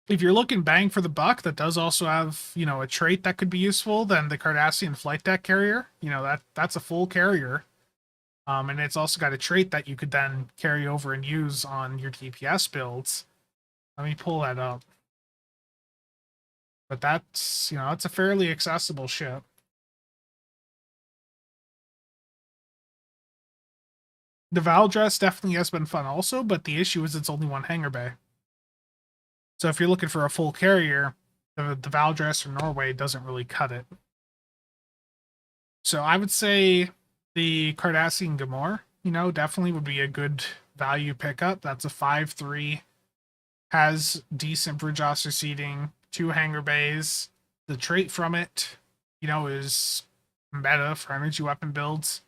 If you're looking bang for the buck, that does also have, a trait that could be useful, then the Cardassian flight deck carrier. That's a full carrier. And it's also got a trait that you could then carry over and use on your DPS builds. Let me pull that up. But that's a fairly accessible ship. The Valdress definitely has been fun also, but the issue is it's only one hangar bay. So if you're looking for a full carrier, the Valdress or Norway doesn't really cut it. So I would say the Cardassian Gamor, definitely would be a good value pickup. That's a 5/3, has decent bridge officer seating, 2 hangar bays. The trait from it, is meta for energy weapon builds.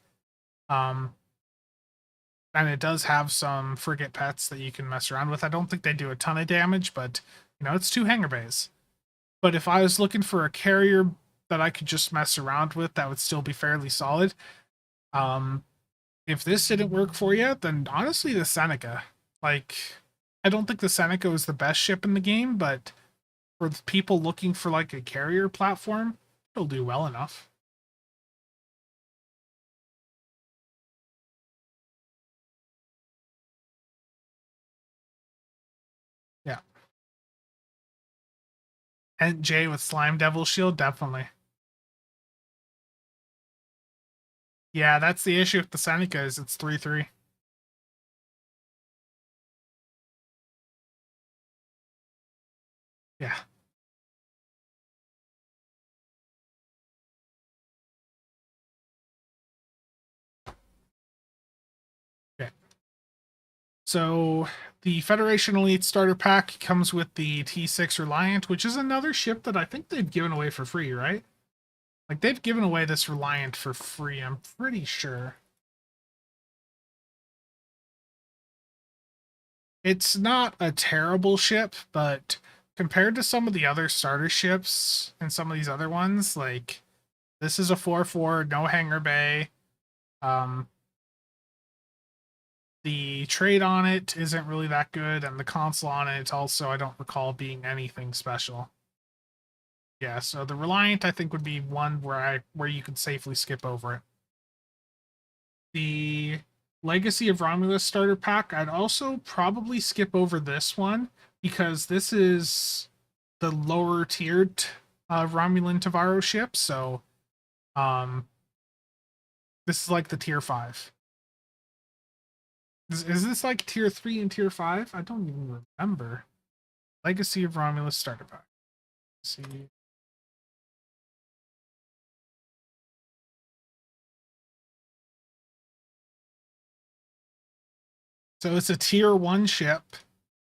And it does have some frigate pets that you can mess around with. I don't think they do a ton of damage, but it's 2 hangar bays. But if I was looking for a carrier that I could just mess around with, that would still be fairly solid. If this didn't work for you, then honestly the Seneca. Like, I don't think the Seneca is the best ship in the game, but for people looking for like a carrier platform, it'll do well enough. Yeah. And Jay with Slime Devil Shield, definitely. Yeah, that's the issue with the Seneca, is it's 3/3. Yeah. Okay. So the Federation Elite starter pack comes with the T6 Reliant, which is another ship that I think they've given away for free, right? Like, they've given away this Reliant for free, I'm pretty sure. It's not a terrible ship, but compared to some of the other starter ships and some of these other ones, like, this is a 4/4, no hangar bay. Um, the trade on it isn't really that good, and the console on it also I don't recall being anything special. Yeah, so the Reliant I think would be one where you could safely skip over it. The Legacy of Romulus starter pack, I'd also probably skip over this one because this is the lower tiered Romulan Tavaro ship, so um this is like the tier 5. Is this like tier 3 and tier 5? I don't even remember. Legacy of Romulus starter pack. Let's see. So it's a tier 1 ship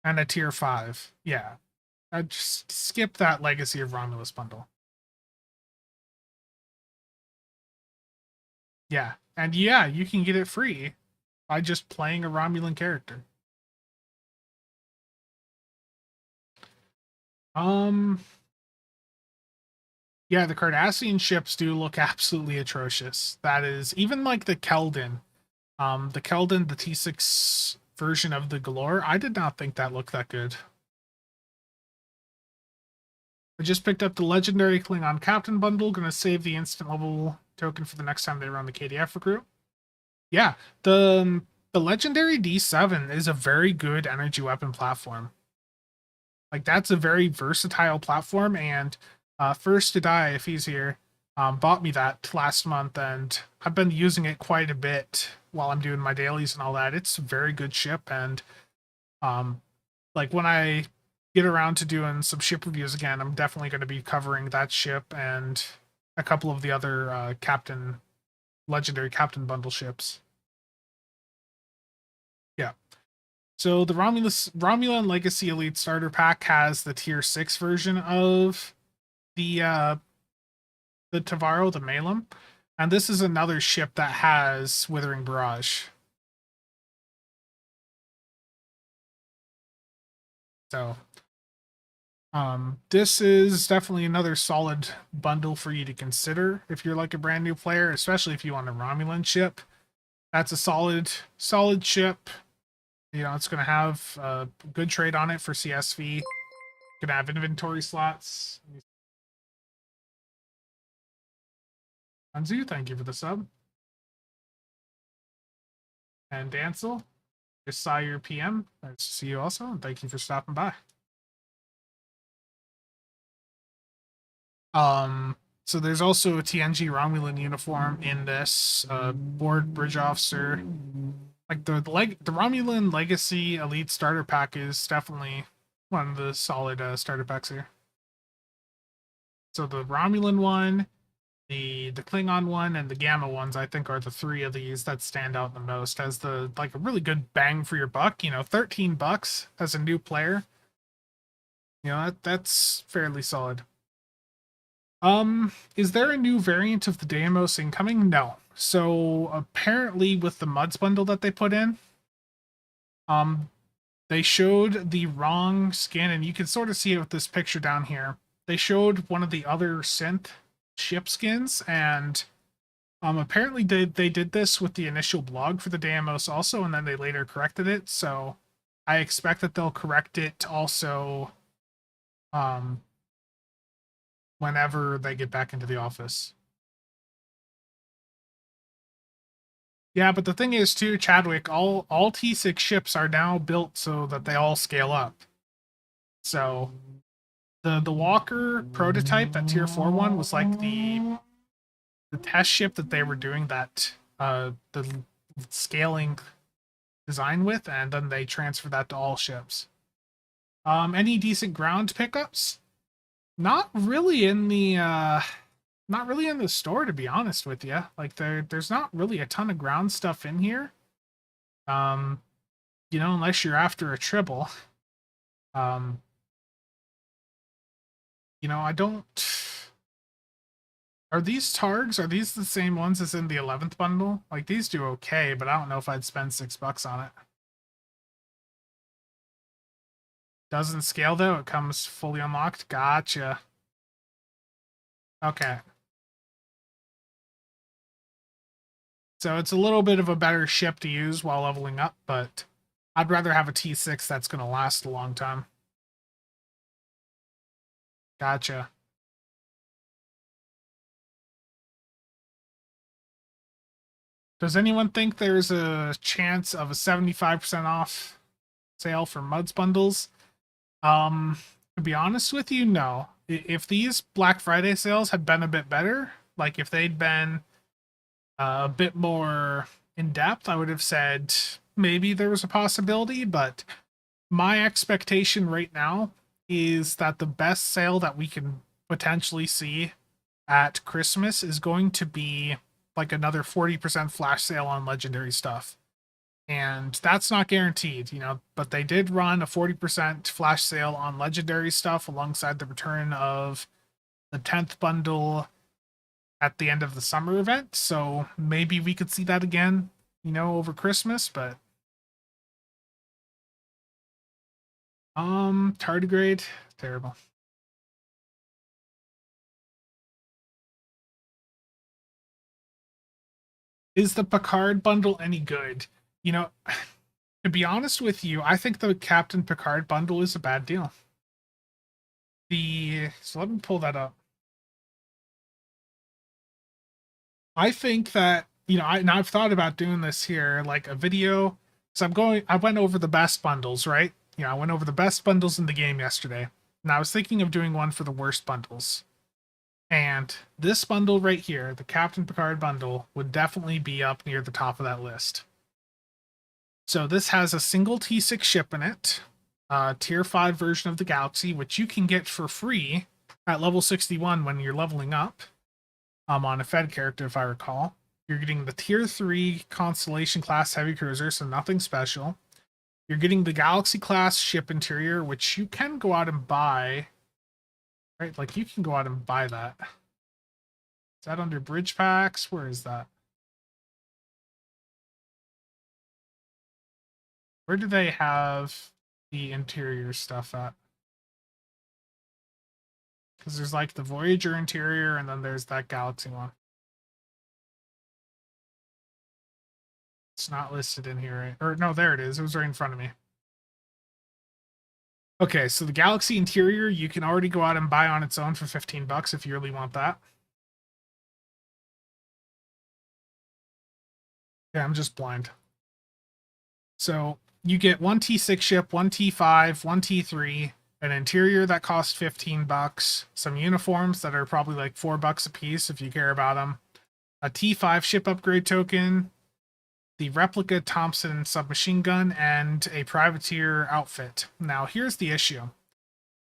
and a tier 5. Yeah. I just skip that Legacy of Romulus bundle. Yeah. And yeah, you can get it free by just playing a Romulan character. Um yeah, the Cardassian ships do look absolutely atrocious. That is even like the Keldon. The Keldon, the T6 version of the Galore, I did not think that looked that good. I just picked up the legendary Klingon Captain bundle. Gonna save the instant level token for the next time they run the KDF recruit. Yeah, the legendary D7 is a very good energy weapon platform. Like that's a very versatile platform, and First to Die, if he's here, bought me that last month, and I've been using it quite a bit while I'm doing my dailies and all that. It's a very good ship, and like when I get around to doing some ship reviews again, I'm definitely going to be covering that ship and a couple of the other legendary captain bundle ships. Yeah. So the Romulan Legacy Elite Starter Pack has the Tier 6 version of the Tavaro, the Malum, and this is another ship that has Withering Barrage. So this is definitely another solid bundle for you to consider if you're like a brand new player, especially if you want a Romulan ship. That's a solid ship. You know, it's going to have a good trade on it for CSV. Gonna have inventory slots. Anzu, thank you for the sub. And Dancel, just saw your PM. Nice to see you also, and thank you for stopping by. So there's also a TNG Romulan uniform in this board bridge officer. Like the Romulan Legacy Elite Starter Pack is definitely one of the solid starter packs here. So the Romulan one, the Klingon one, and the Gamma ones, I think, are the three of these that stand out the most as the like a really good bang for your buck. You know, $13 as a new player. You know, that's fairly solid. Is there a new variant of the Deimos incoming? No. So apparently with the Muds bundle that they put in, um, they showed the wrong skin, and you can sort of see it with this picture down here. They showed one of the other synth ship skins, and apparently they did this with the initial blog for the Deimos also, and then they later corrected it. So I expect that they'll correct it also um whenever they get back into the office. Yeah, but the thing is too, Chadwick, all T6 ships are now built so that they all scale up. So the Walker prototype, that tier 4 one, was like the test ship that they were doing that the scaling design with, and then they transferred that to all ships. Any decent ground pickups? Not really in the not really in the store, to be honest with you. Like there's not really a ton of ground stuff in here. Um, you know, unless you're after a triple. Um, you know, I don't. Are these Targs? Are these the same ones as in the 11th bundle? Like these do okay, but I don't know if I'd spend $6 on it. Doesn't scale though. It comes fully unlocked. Gotcha. Okay. So it's a little bit of a better ship to use while leveling up, but I'd rather have a T6 that's going to last a long time. Gotcha. Does anyone think there's a chance of a 75% off sale for Muds bundles? To be honest with you, no. If these Black Friday sales had been a bit better, like if they'd been a bit more in depth, I would have said maybe there was a possibility, but my expectation right now is that the best sale that we can potentially see at Christmas is going to be like another 40% flash sale on legendary stuff. And that's not guaranteed, but they did run a 40% flash sale on legendary stuff alongside the return of the 10th bundle at the end of the summer event. So maybe we could see that again, over Christmas, but tardigrade, terrible. Is the Picard bundle any good? To be honest with you, I think the Captain Picard bundle is a bad deal. So let me pull that up. I think that I've thought about doing this here, like a video. So I went over the best bundles, right? I went over the best bundles in the game yesterday, and I was thinking of doing one for the worst bundles. And this bundle right here, the Captain Picard bundle, would definitely be up near the top of that list. So this has a single T6 ship in it, tier 5 version of the Galaxy, which you can get for free at level 61 when you're leveling up. On a Fed character, if I recall. You're getting the tier 3 Constellation class heavy cruiser, so nothing special. You're getting the Galaxy class ship interior, which you can go out and buy. Right? Like, you can go out and buy that. Is that under bridge packs? Where is that? Where do they have the interior stuff at? Because there's like the Voyager interior, and then there's that Galaxy one. It's not listed in here, right? Or no, there it is. It was right in front of me. Okay, so the Galaxy interior you can already go out and buy on its own for $15 if you really want that. Yeah, I'm just blind. So you get one T6 ship, one T5, one T3, an interior that costs $15, some uniforms that are probably like $4 a piece if you care about them, a T5 ship upgrade token, the replica Thompson submachine gun, and a privateer outfit. Now, here's the issue.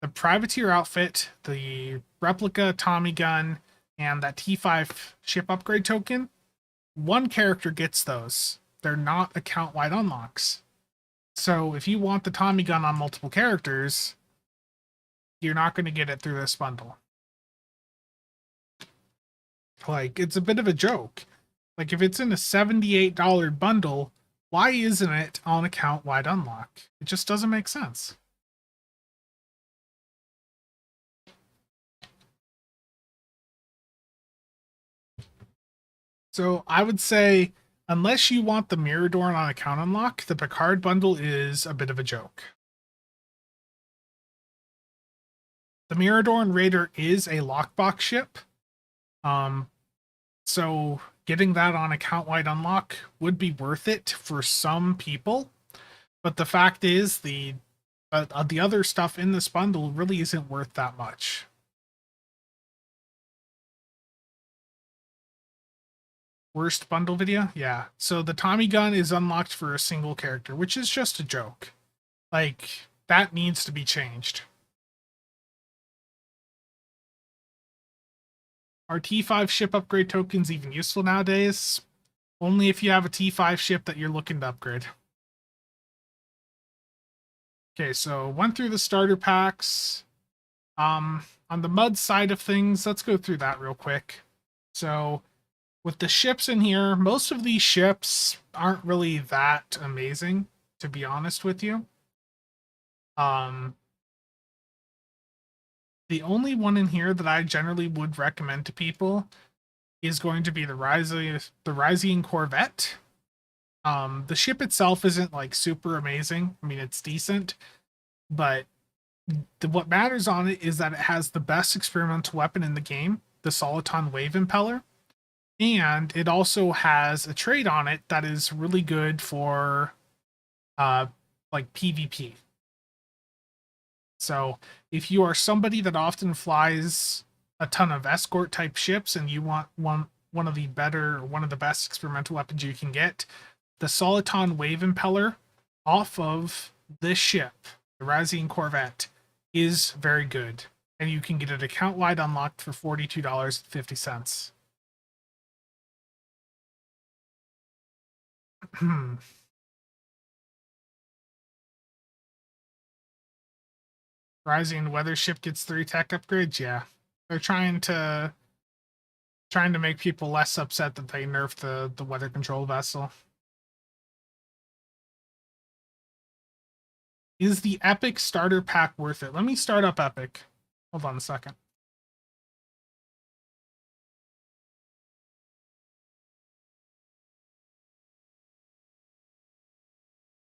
The privateer outfit, the replica Tommy gun, and that T5 ship upgrade token, one character gets those. They're not account-wide unlocks. So if you want the Tommy gun on multiple characters, you're not going to get it through this bundle. Like, it's a bit of a joke. Like, if it's in a $78 bundle, why isn't it on account-wide unlock? It just doesn't make sense. So I would say, unless you want the Miradorn on account unlock, the Picard bundle is a bit of a joke. The Miradorn Raider is a lockbox ship. So getting that on account-wide unlock would be worth it for some people. But the fact is, the other stuff in this bundle really isn't worth that much. Worst bundle video? Yeah. So the Tommy gun is unlocked for a single character, which is just a joke. Like, that needs to be changed. Are T5 ship upgrade tokens even useful nowadays? Only if you have a T5 ship that you're looking to upgrade. Okay, so went through the starter packs. On the mud side of things, let's go through that real quick. So with the ships in here, most of these ships aren't really that amazing, to be honest with you. The only one in here that I generally would recommend to people is going to be the Rising Corvette. The ship itself isn't like super amazing. I mean, it's decent, but what matters on it is that it has the best experimental weapon in the game, the Soliton Wave Impeller, and it also has a trait on it that is really good for uh like PvP. So if you are somebody that often flies a ton of escort type ships and you want one of the best experimental weapons you can get, the Soliton Wave Impeller off of this ship, the Razine Corvette, is very good. And you can get it account wide unlocked for $42.50. Rising Weather Ship gets 3 tech upgrades. Yeah, they're trying to make people less upset that they nerfed the weather control vessel. Is the Epic starter pack worth it? Let me start up Epic. Hold on a second.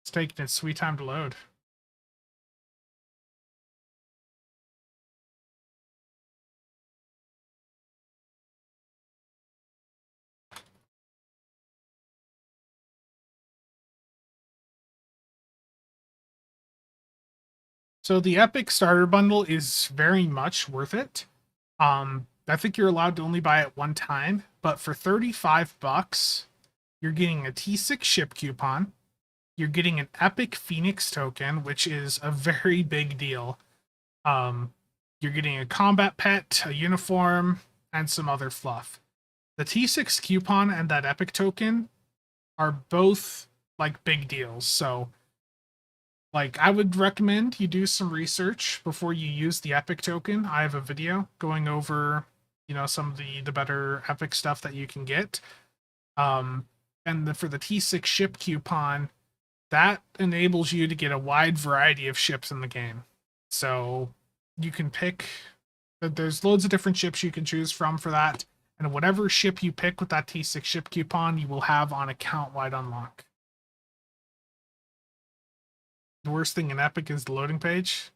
It's taking its sweet time to load. So the Epic starter bundle is very much worth it. I think you're allowed to only buy it one time, but for 35 bucks, you're getting a T6 ship coupon. You're getting an Epic Phoenix token, which is a very big deal. You're getting a combat pet, a uniform, and some other fluff. The T6 coupon and that Epic token are both like big deals. So like I would recommend you do some research before you use the Epic token. I have a video going over, some of the better Epic stuff that you can get. And for the T6 ship coupon, that enables you to get a wide variety of ships in the game. So you can pick, there's loads of different ships you can choose from for that. And whatever ship you pick with that T6 ship coupon, you will have on account wide unlock. The worst thing in Epic is the loading page.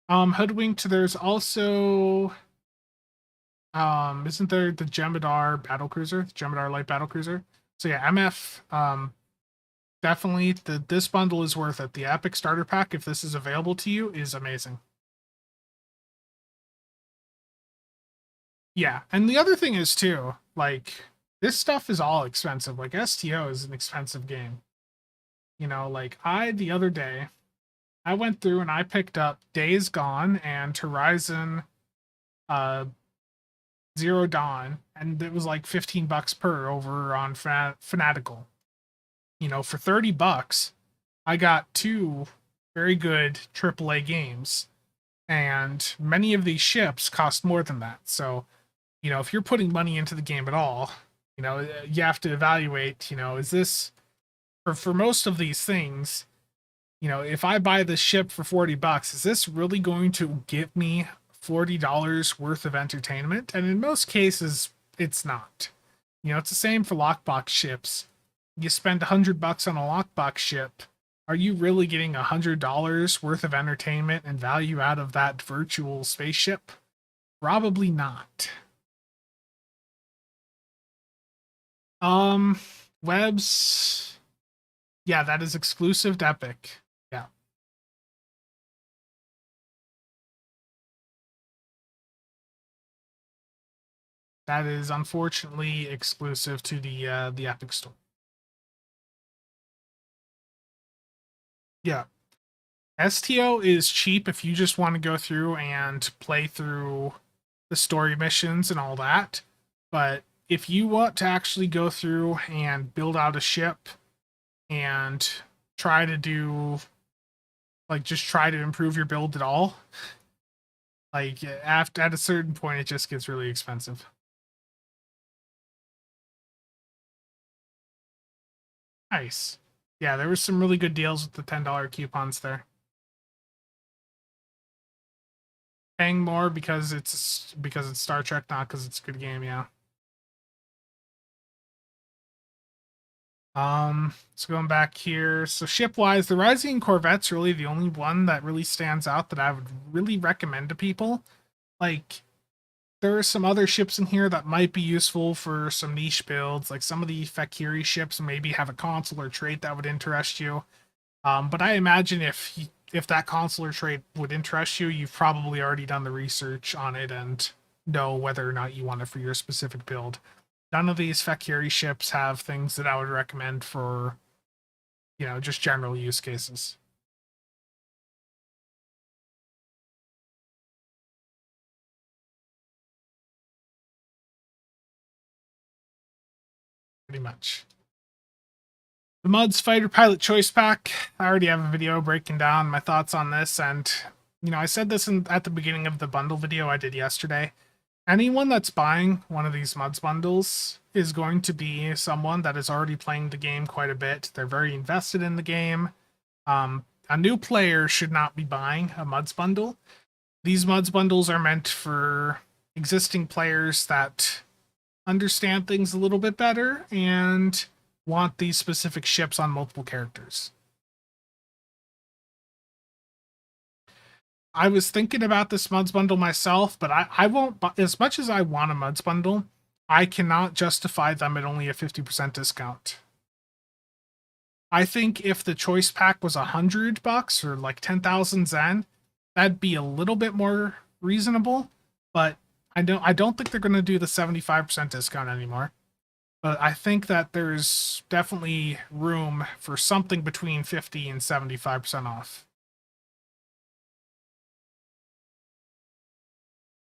Hoodwinked, there's also isn't there the Jemadar battle cruiser, the Jemadar light battle cruiser? So yeah, MF, definitely this bundle is worth it. The Epic starter pack, if this is available to you, is amazing. Yeah, and the other thing is too, like this stuff is all expensive. Like STO is an expensive game. Like the other day, I went through and I picked up Days Gone and Horizon uh Zero Dawn, and it was like 15 bucks per over on Fanatical. For 30 bucks, I got 2 very good AAA games, and many of these ships cost more than that. So, if you're putting money into the game at all, you have to evaluate, is this for most of these things, if I buy this ship for 40 bucks, is this really going to give me $40 worth of entertainment? And in most cases, it's not. It's the same for lockbox ships. You spend 100 bucks on a lockbox ship. Are you really getting $100 worth of entertainment and value out of that virtual spaceship? Probably not. Um, Webs, yeah, that is exclusive to Epic. Yeah. That is unfortunately exclusive to the Epic Store. Yeah. STO is cheap if you just want to go through and play through the story missions and all that. But if you want to actually go through and build out a ship and try to do just try to improve your build at all, like at a certain point it just gets really expensive. Nice. Yeah, there was some really good deals with the $10 coupons there. paying more because it's Star Trek, not because it's a good game. Yeah. So going back here, so ship wise, the Rising Corvette's really the only one that really stands out that I would really recommend to people. Like, there are some other ships in here that might be useful for some niche builds, like some of the Fakiri ships maybe have a consular trait that would interest you. But I imagine if that consular trait would interest you, you've probably already done the research on it and know whether or not you want it for your specific build. None of these Fakiri ships have things that I would recommend for, just general use cases. Pretty much. The Muds Fighter Pilot Choice Pack. I already have a video breaking down my thoughts on this, and I said this at the beginning of the bundle video I did yesterday. Anyone that's buying one of these Muds bundles is going to be someone that is already playing the game quite a bit. They're very invested in the game. A new player should not be buying a Muds bundle. These Muds bundles are meant for existing players that understand things a little bit better and want these specific ships on multiple characters. I was thinking about this Muds bundle myself, but I won't buy, as much as I want a Muds bundle, I cannot justify them at only a 50% discount. I think if the choice pack was $100 or like 10,000 Zen, that'd be a little bit more reasonable, but I don't think they're going to do the 75% discount anymore. But I think that there's definitely room for something between 50 and 75% off.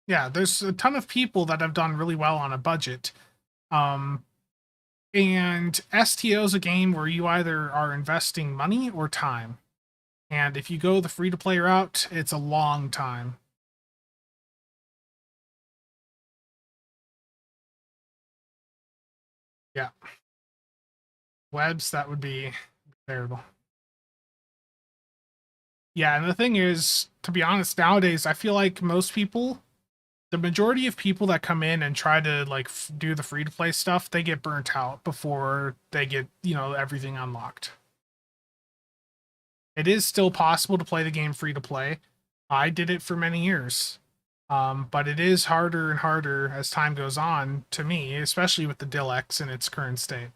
Yeah, there's a ton of people that have done really well on a budget. And STO is a game where you either are investing money or time. And if you go the free to play route, it's a long time. Yeah. Webs, that would be terrible. Yeah, and the thing is, to be honest, nowadays I feel like most people, the majority of people that come in and try to like do the free to play stuff, they get burnt out before they get, everything unlocked. It is still possible to play the game free to play. I did it for many years. But it is harder and harder as time goes on to me, especially with the Dill-X in its current state.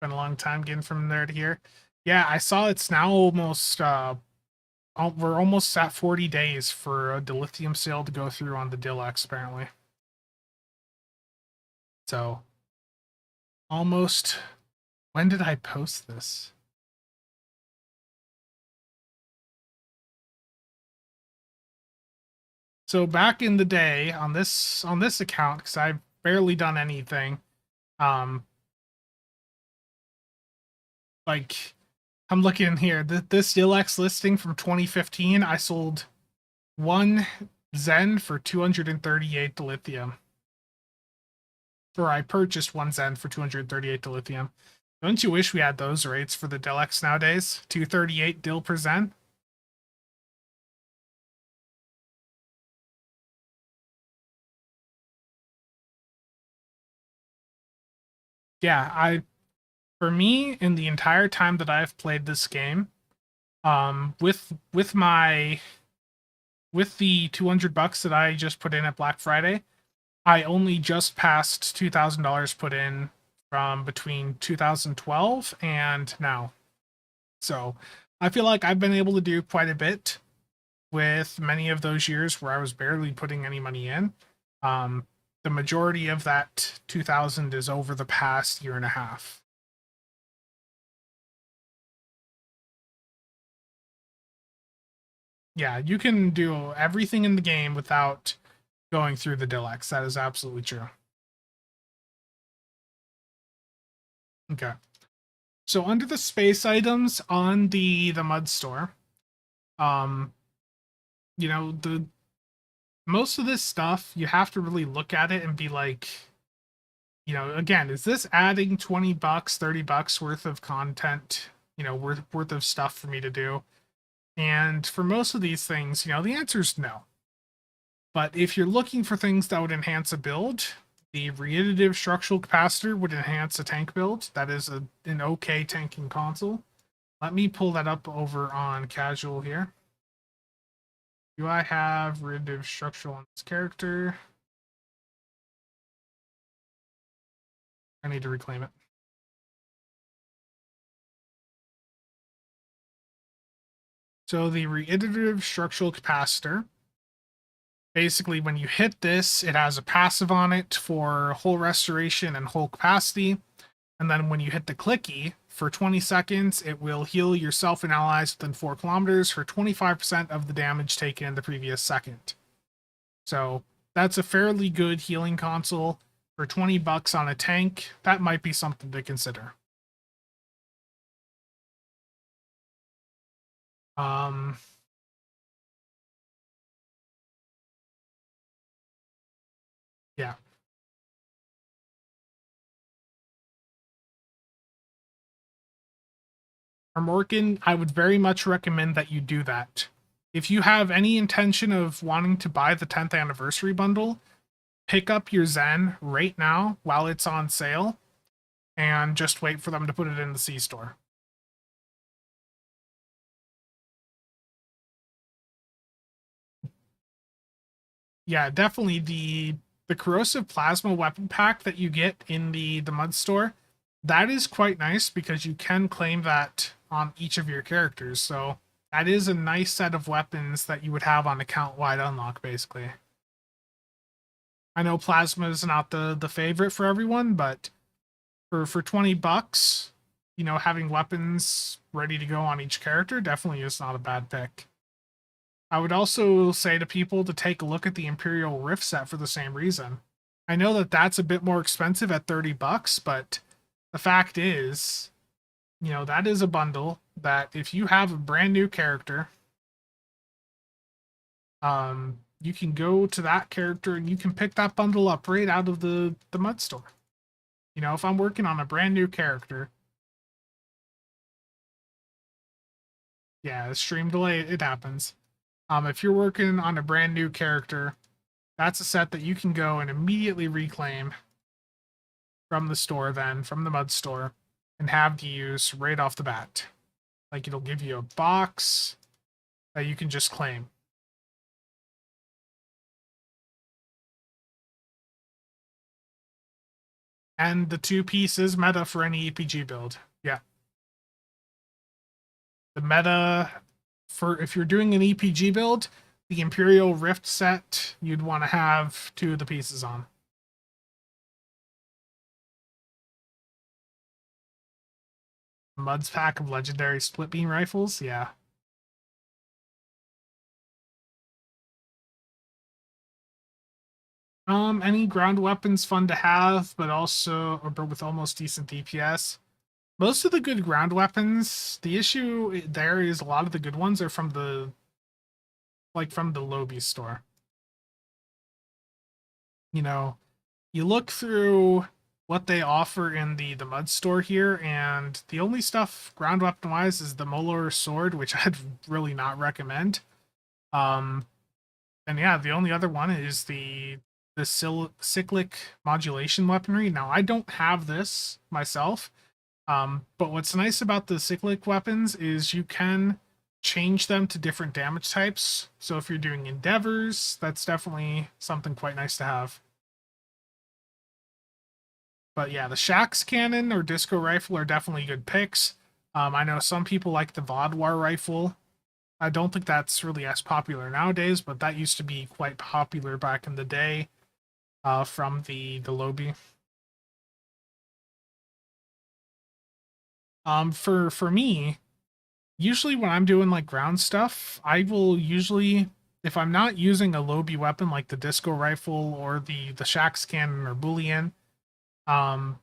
Been a long time getting from there to here. Yeah, I saw it's now almost we're almost at 40 days for a dilithium sale to go through on the Dill-X apparently. So almost, when did I post this? So back in the day on this account, because I've barely done anything, like I'm looking here. This Dill-X listing from 2015, I sold one Zen for 238 dilithium. Or I purchased one Zen for 238 dilithium. Don't you wish we had those rates for the Dill-X nowadays? 238 Dill per Zen? Yeah, for me, in the entire time that I've played this game, with the $200 that I just put in at Black Friday, I only just passed $2,000 put in from between 2012 and now. So I feel like I've been able to do quite a bit with many of those years where I was barely putting any money in. The majority of that 2000 is over the past year and a half. Yeah, you can do everything in the game without going through the Dill-X. That is absolutely true. Okay. So under the space items on the Mud store, um, the most of this stuff you have to really look at it and be like, again, is this adding $20, $30 worth of content, worth of stuff for me to do? And for most of these things, the answer is no. But if you're looking for things that would enhance a build, the reiterative structural capacitor would enhance a tank build. That is an okay tanking console. Let me pull that up over on casual here. Do I have reiterative structural on this character? I need to reclaim it. So the reiterative structural capacitor, basically when you hit this, it has a passive on it for hull restoration and hull capacity. And then when you hit the clicky for 20 seconds, it will heal yourself and allies within 4 kilometers for 25% of the damage taken in the previous second. So that's a fairly good healing console for $20 on a tank. That might be something to consider. Um, yeah. Morgan, I would very much recommend that you do that. If you have any intention of wanting to buy the 10th anniversary bundle, pick up your Zen right now while it's on sale and just wait for them to put it in the C store. Yeah, definitely the corrosive plasma weapon pack that you get in the mud store, that is quite nice because you can claim that on each of your characters. So that is a nice set of weapons that you would have on account wide unlock basically. I know plasma is not the favorite for everyone, but for $20, having weapons ready to go on each character definitely is not a bad pick. I would also say to people to take a look at the Imperial Rift set for the same reason. I know that that's a bit more expensive at $30, but the fact is, that is a bundle that if you have a brand new character, you can go to that character and you can pick that bundle up right out of the mud store. If I'm working on a brand new character, yeah, stream delay, it happens. If you're working on a brand new character, that's a set that you can go and immediately reclaim from the store, then from the mud store, and have to use right off the bat. Like it'll give you a box that you can just claim. And the 2 pieces meta for any EPG build. Yeah. The meta for if you're doing an EPG build, the Imperial Rift set, you'd want to have 2 of the pieces on. Mud's pack of legendary split beam rifles, yeah. Any ground weapons fun to have, but also or with almost decent DPS. Most of the good ground weapons, the issue there is a lot of the good ones are from the Lobby store. You look through what they offer in the mud store here, and the only stuff ground weapon wise is the Molar sword, which I'd really not recommend. And yeah, the only other one is the cyclic modulation weaponry. Now I don't have this myself, but what's nice about the cyclic weapons is you can change them to different damage types. So if you're doing endeavors, that's definitely something quite nice to have. But yeah, the Shax cannon or disco rifle are definitely good picks. I know some people like the Vodwar rifle. I don't think that's really as popular nowadays, but that used to be quite popular back in the day from the lobby. For me, usually when I'm doing like ground stuff, I will usually, if I'm not using a lobby weapon like the disco rifle or the Shax cannon or Boolean, um,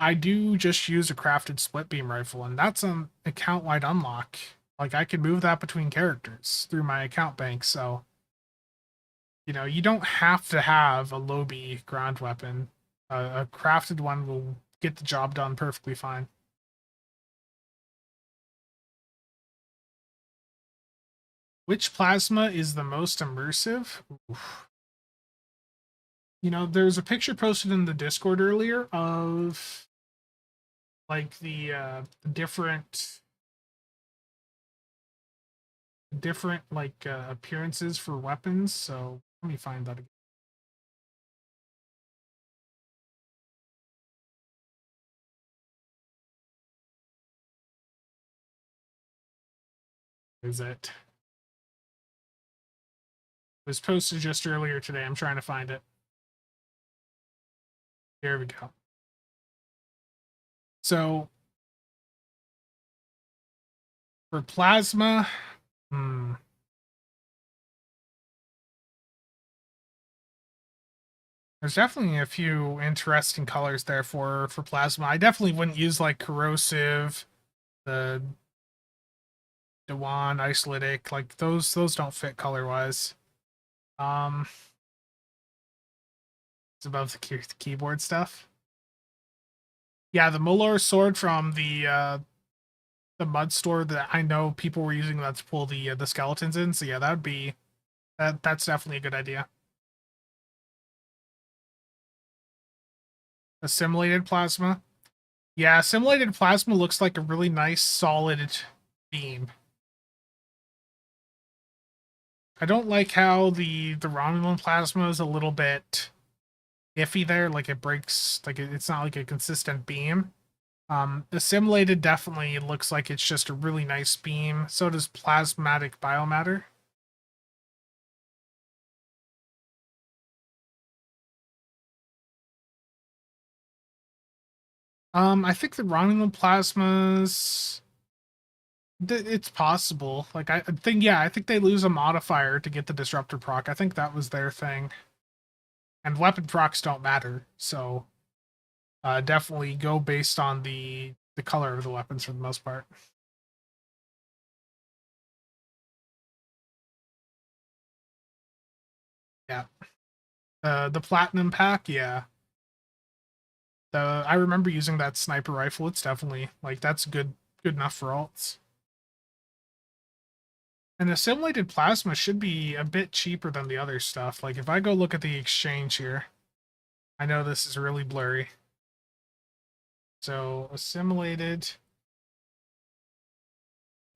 I do just use a crafted split beam rifle, and that's an account wide unlock. Like I can move that between characters through my account bank, so you don't have to have a lobby ground weapon. A crafted one will get the job done perfectly fine. Which plasma is the most immersive? Oof. You know, there's a picture posted in the Discord earlier of like the different like appearances for weapons. So let me find that again. Is it? It was posted just earlier today. I'm trying to find it. Here we go. So for plasma, there's definitely a few interesting colors there for plasma. I definitely wouldn't use like corrosive, the Dewan, isolytic, like those don't fit color wise. Um, it's above the keyboard stuff. Yeah, the Muller sword from the mud store that I know people were using that to pull the skeletons in. So yeah, that would be that's definitely a good idea. Assimilated plasma. Yeah, assimilated plasma looks like a really nice solid beam. I don't like how the Romulan plasma is a little bit iffy there. Like it breaks, like it's not like a consistent beam. Assimilated definitely looks like it's just a really nice beam. So does plasmatic biomatter. I think the Romulan plasmas, it's possible. Like I think, yeah, I think they lose a modifier to get the disruptor proc. I think that was their thing. And weapon procs don't matter, so definitely go based on the color of the weapons for the most part. Yeah. The platinum pack, yeah. I remember using that sniper rifle. It's definitely like that's good enough for alts. And assimilated plasma should be a bit cheaper than the other stuff. Like if I go look at the exchange here, I know this is really blurry. So assimilated.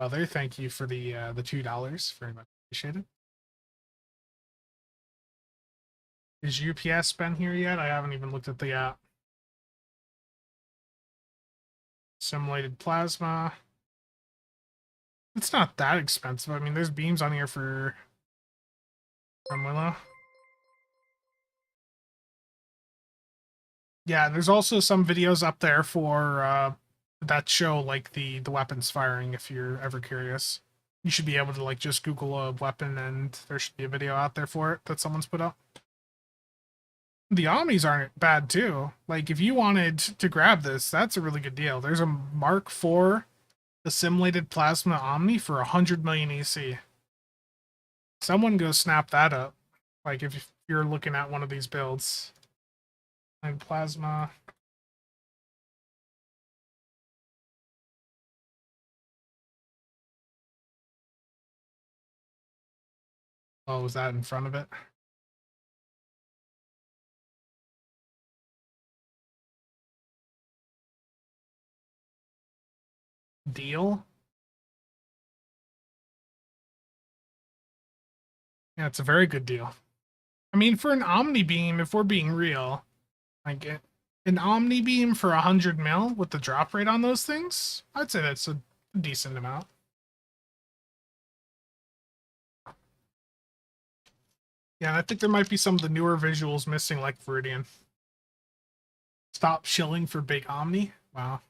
Other, thank you for the $2. Very much appreciated. Is UPS been here yet? I haven't even looked at the app. Assimilated plasma. It's not that expensive. I mean, there's beams on here for Romulan. Yeah, there's also some videos up there for that show like the weapons firing if you're ever curious. You should be able to like just Google a weapon and there should be a video out there for it that someone's put up. The Omnis aren't bad too. Like if you wanted to grab this, that's a really good deal. There's a Mark IV assimilated plasma Omni for 100 million EC. Someone go snap that up. Like if you're looking at one of these builds. And plasma. Oh, was that in front of it? Deal? Yeah, it's a very good deal. I mean, for an Omni Beam, if we're being real, like an Omni Beam for 100 mil with the drop rate on those things, I'd say that's a decent amount. Yeah, I think there might be some of the newer visuals missing, like Viridian. Stop shilling for big Omni. Wow.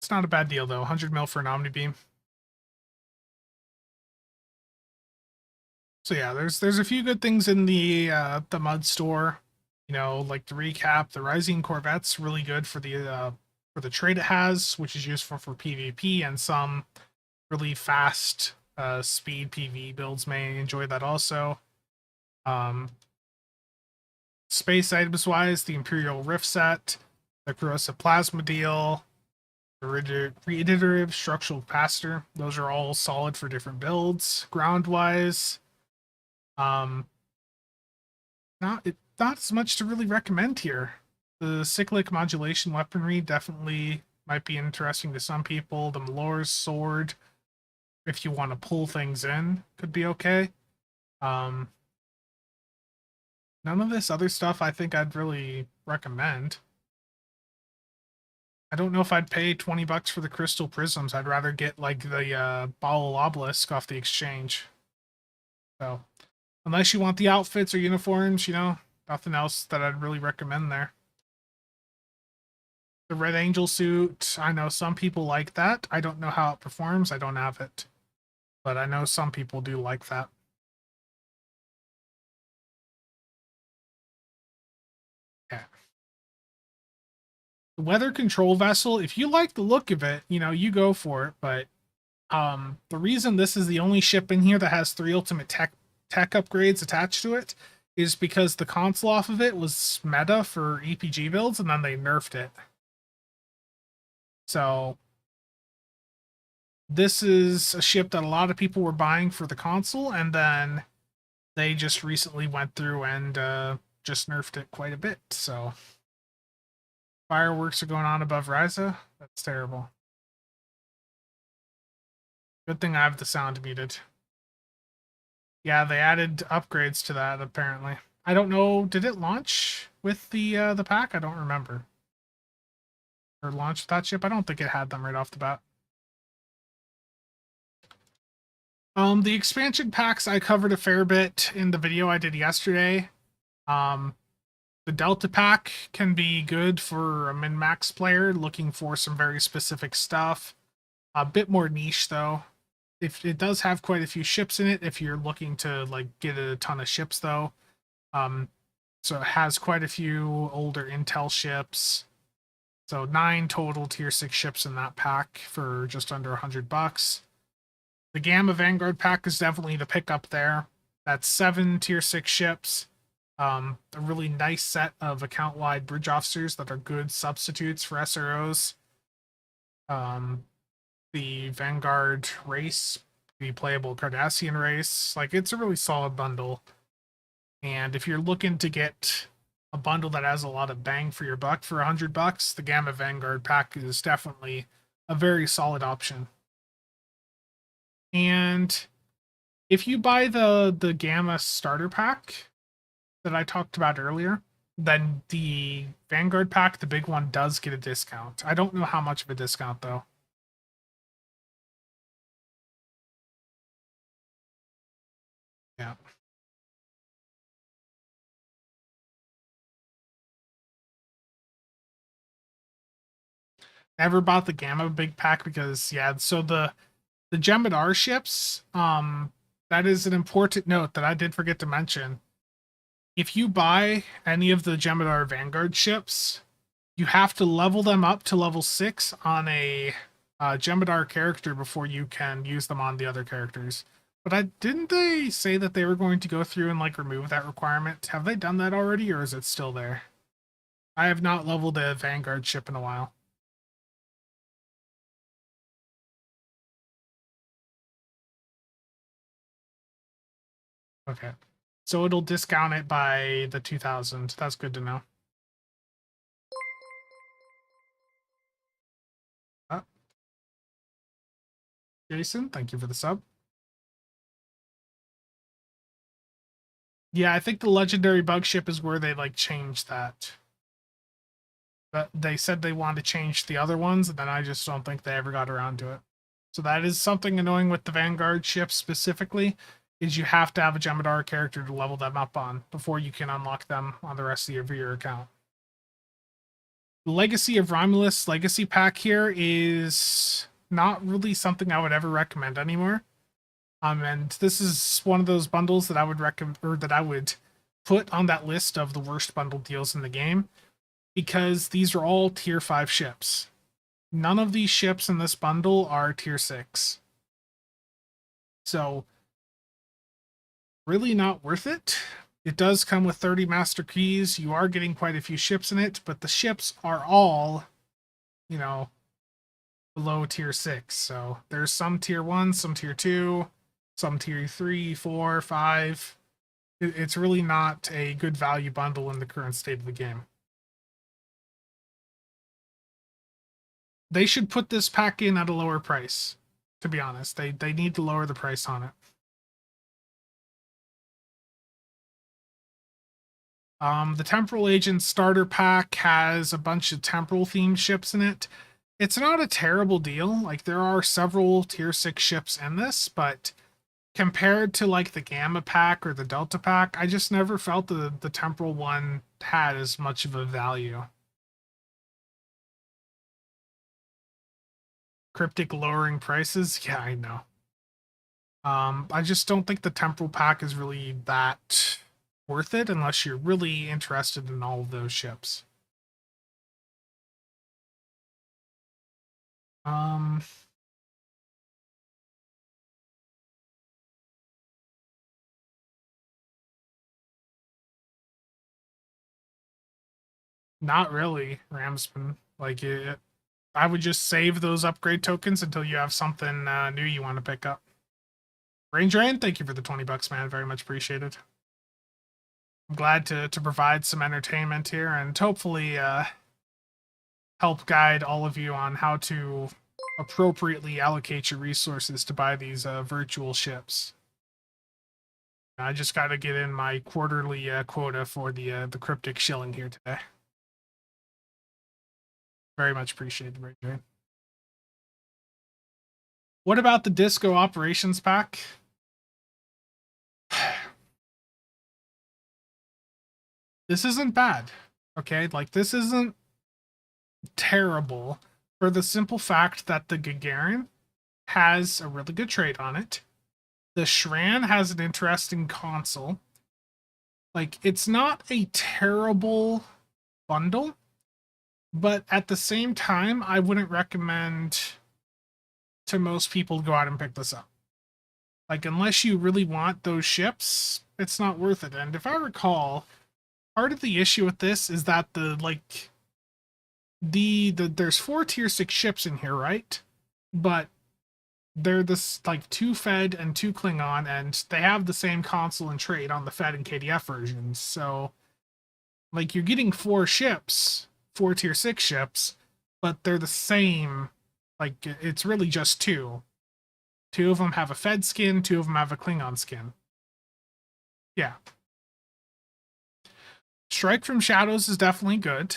It's not a bad deal, though. 100 mil for an Omni Beam. So yeah, there's a few good things in the mud store. You know, like to recap, the Rising Corvette's really good for the trade it has, which is useful for PvP, and some really fast speed PvE builds may enjoy that also. Um, Space items wise, the Imperial Rift set, the Corrosive Plasma deal, Reiterative structural capacitor. Those are all solid for different builds. Ground wise, um, not as much to really recommend here. The cyclic modulation weaponry definitely might be interesting to some people. The Malor's sword, if you want to pull things in, could be okay. None of this other stuff I think I'd really recommend. I don't know if I'd pay $20 for the crystal prisms. I'd rather get like the ball obelisk off the exchange. So unless you want the outfits or uniforms, nothing else that I'd really recommend there. The Red Angel suit, I know some people like that. I don't know how it performs. I don't have it. But I know some people do like that. Yeah. The weather control vessel, if you like the look of it, you go for it. But the reason this is the only ship in here that has 3 ultimate tech upgrades attached to it is because the console off of it was meta for EPG builds, and then they nerfed it. So this is a ship that a lot of people were buying for the console, and then they just recently went through and just nerfed it quite a bit. So fireworks are going on above Ryza. That's terrible. Good thing I have the sound muted. Yeah, they added upgrades to that apparently. I don't know. Did it launch with the pack? I don't remember. Or launch that ship? I don't think it had them right off the bat. The expansion packs I covered a fair bit in the video I did yesterday. The Delta pack can be good for a min-max player looking for some very specific stuff. A bit more niche though. If it does have quite a few ships in it, if you're looking to like get a ton of ships though. So it has quite a few older Intel ships. So 9 total tier 6 ships in that pack for just under $100. The Gamma Vanguard pack is definitely the pickup there. That's 7 tier 6 ships. A really nice set of account-wide bridge officers that are good substitutes for SROs. The Vanguard race, the playable Cardassian race, like it's a really solid bundle. And if you're looking to get a bundle that has a lot of bang for your buck for $100, the Gamma Vanguard pack is definitely a very solid option. And if you buy the Gamma starter pack that I talked about earlier, then the Vanguard pack, the big one, does get a discount. I don't know how much of a discount though. Yeah. Never bought the Gamma big pack because yeah, so the Jem'Hadar ships, that is an important note that I did forget to mention. If you buy any of the Jem'Hadar Vanguard ships, you have to level them up to level 6 on a Jem'Hadar character before you can use them on the other characters. But didn't they say that they were going to go through and like remove that requirement? Have they done that already, or is it still there? I have not leveled a Vanguard ship in a while. Okay. So it'll discount it by the 2000. That's good to know. Jason, thank you for the sub. Yeah, I think the legendary bug ship is where they like changed that. But they said they wanted to change the other ones, and then I just don't think they ever got around to it. So that is something annoying with the Vanguard ships specifically, is you have to have a Jem'Hadar character to level them up on before you can unlock them on the rest of your account. The Legacy of Romulus Legacy pack here is not really something I would ever recommend anymore. And this is one of those bundles that I would recommend, or that I would put on that list of the worst bundle deals in the game, because these are all tier 5 ships. None of these ships in this bundle are tier 6. So, really not worth it. It does come with 30 master keys. You are getting quite a few ships in it, but the ships are all, below tier 6. So there's some tier 1, some tier 2, some tier 3, 4, 5. It's really not a good value bundle in the current state of the game. They should put this pack in at a lower price, to be honest. They need to lower the price on it. The Temporal Agent starter pack has a bunch of temporal themed ships in it. It's not a terrible deal. Like, there are several tier 6 ships in this, but compared to like the Gamma pack or the Delta pack, I just never felt the temporal one had as much of a value. Cryptic lowering prices? Yeah, I know. I just don't think the temporal pack is really that worth it unless you're really interested in all of those ships. Um, Not really, Ramsman. Like, I would just save those upgrade tokens until you have something new you want to pick up. Rain Drain, thank you for the $20, man. Very much appreciated. I'm glad to provide some entertainment here and hopefully help guide all of you on how to appropriately allocate your resources to buy these virtual ships. I just got to get in my quarterly quota for the cryptic shilling here today. Very much appreciated, Rain Drain. What about the Disco Operations Pack? This isn't bad, okay? Like, this isn't terrible for the simple fact that the Gagarin has a really good trait on it. The Shran has an interesting console. Like, it's not a terrible bundle, but at the same time, I wouldn't recommend to most people to go out and pick this up. Like, unless you really want those ships, it's not worth it. And if I recall, part of the issue with this is that there's 4 tier 6 ships in here, right? But they're this like 2 Fed and 2 Klingon, and they have the same console and trait on the Fed and KDF versions. So, like, you're getting 4 ships, 4 tier 6 ships, but they're the same. Like, it's really just 2. 2 of them have a Fed skin, 2 of them have a Klingon skin. Yeah. Strike from Shadows is definitely good.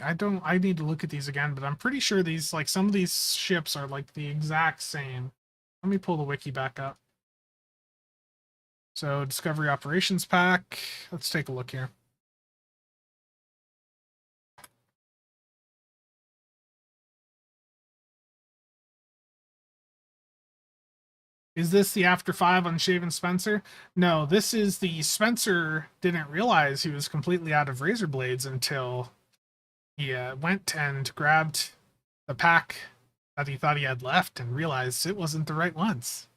I need to look at these again, but I'm pretty sure these, like, some of these ships are like the exact same. Let me pull the wiki back up. So, Discovery Operations Pack. Let's take a look here. Is this the After 5 Unshaven Spencer? No, this is the Spencer didn't realize he was completely out of razor blades until he went and grabbed the pack that he thought he had left and realized it wasn't the right ones.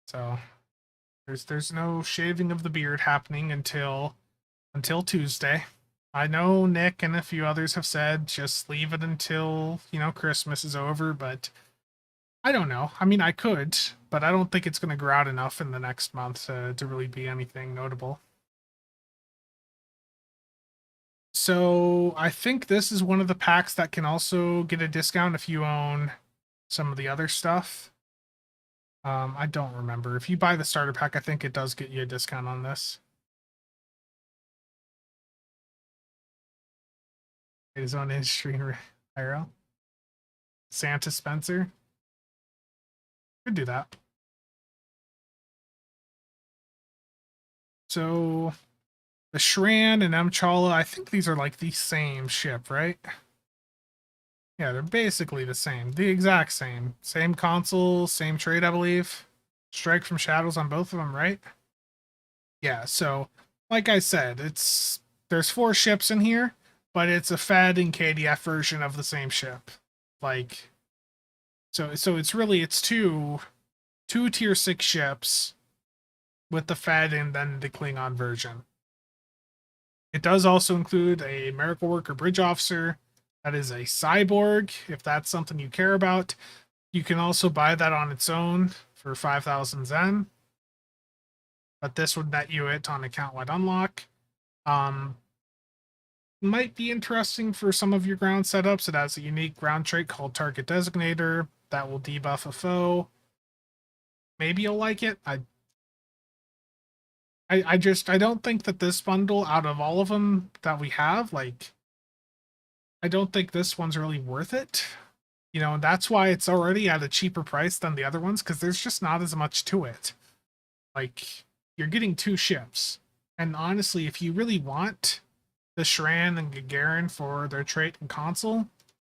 So there's no shaving of the beard happening until Tuesday. I know Nick and a few others have said just leave it until, Christmas is over, but I don't know. I mean, I could, but I don't think it's going to grow out enough in the next month to really be anything notable. So I think this is one of the packs that can also get a discount if you own some of the other stuff. I don't remember. If you buy the starter pack, I think it does get you a discount on this. His own industry IRL. Santa Spencer. Could do that. So the Shran and Mchala, I think these are like the same ship, right? Yeah, they're basically the same. The exact same. Same console, same trade, I believe. Strike from Shadows on both of them, right? Yeah, so like I said, there's 4 ships in here, but it's a Fed and KDF version of the same ship. Like, so it's two tier 6 ships with the Fed and then the Klingon version. It does also include a miracle worker bridge officer. That is a cyborg, if that's something you care about. You can also buy that on its own for 5,000 Zen. But this would net you it on account-wide unlock. Might be interesting for some of your ground setups. It has a unique ground trait called Target Designator that will debuff a foe. Maybe you'll like it. I don't think that this bundle, out of all of them that we have, like, I don't think this one's really worth it. You know, that's why it's already at a cheaper price than the other ones, because there's just not as much to it. Like, you're getting 2 ships. And honestly, if you really want the Shran and Gagarin for their trait and console,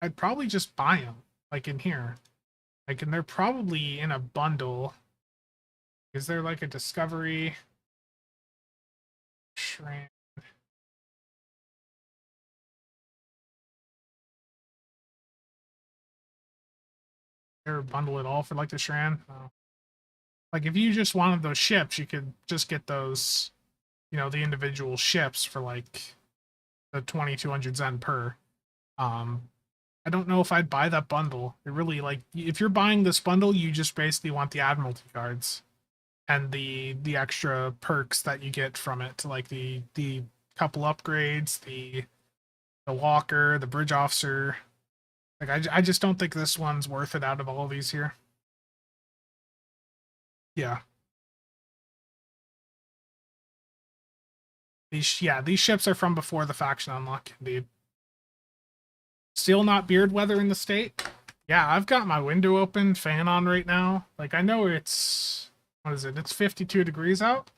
I'd probably just buy them, like in here. Like, and they're probably in a bundle. Is there like a Discovery Shran? Or bundle it all for like the Shran? Oh. Like, if you just wanted those ships, you could just get those, you know, the individual ships for like the 2,200 Zen per. I don't know if I'd buy that bundle. It really, like, if you're buying this bundle, you just basically want the Admiralty cards and the extra perks that you get from it, like the couple upgrades, the walker, the bridge officer. Like, I just don't think this one's worth it out of all of these here. Yeah. These ships are from before the faction unlock, indeed. Still not beard weather in the state. Yeah, I've got my window open, fan on right now. Like, I know it's, what is it? It's 52 degrees out.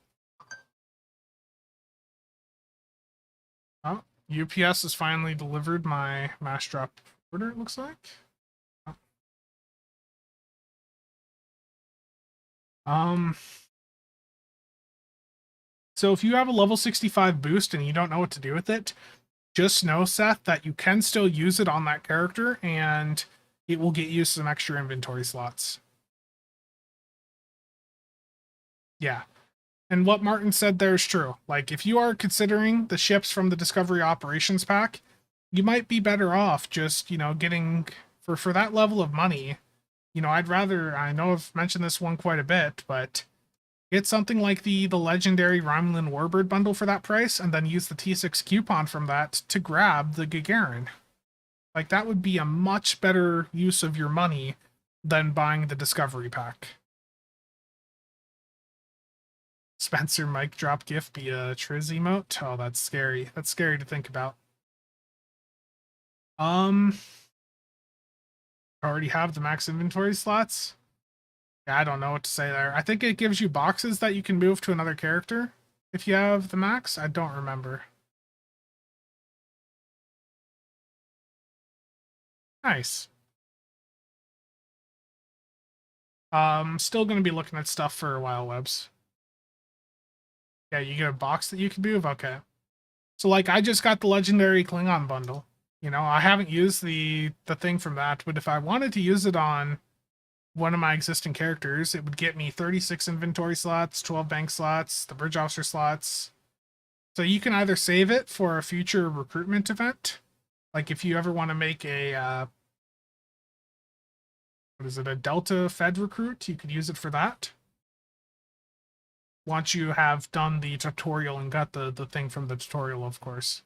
Oh, UPS has finally delivered my mass drop order, it looks like. Oh. So if you have a level 65 boost and you don't know what to do with it, just know, Seth, that you can still use it on that character and it will get you some extra inventory slots. Yeah. And what Martin said there is true. Like, if you are considering the ships from the Discovery Operations pack, you might be better off just, you know, getting for that level of money. You know, I'd rather, I know I've mentioned this one quite a bit, but get something like the legendary Romulan Warbird bundle for that price, and then use the T6 coupon from that to grab the Gagarin. Like, that would be a much better use of your money than buying the Discovery pack. Spencer mic drop gift be a Triz emote? Oh, that's scary. That's scary to think about. I already have the max inventory slots. Yeah, I don't know what to say there. I think it gives you boxes that you can move to another character if you have the max. I don't remember. Nice. Still gonna be looking at stuff for a while, Webs. Yeah, you get a box that you can move? Okay. So, like, I just got the legendary Klingon bundle. You know, I haven't used the thing from that, but if I wanted to use it on one of my existing characters, it would get me 36 inventory slots, 12 bank slots, the bridge officer slots. So you can either save it for a future recruitment event, like if you ever want to make a what is it, a Delta Fed recruit, you could use it for that. Once you have done the tutorial and got the thing from the tutorial, of course.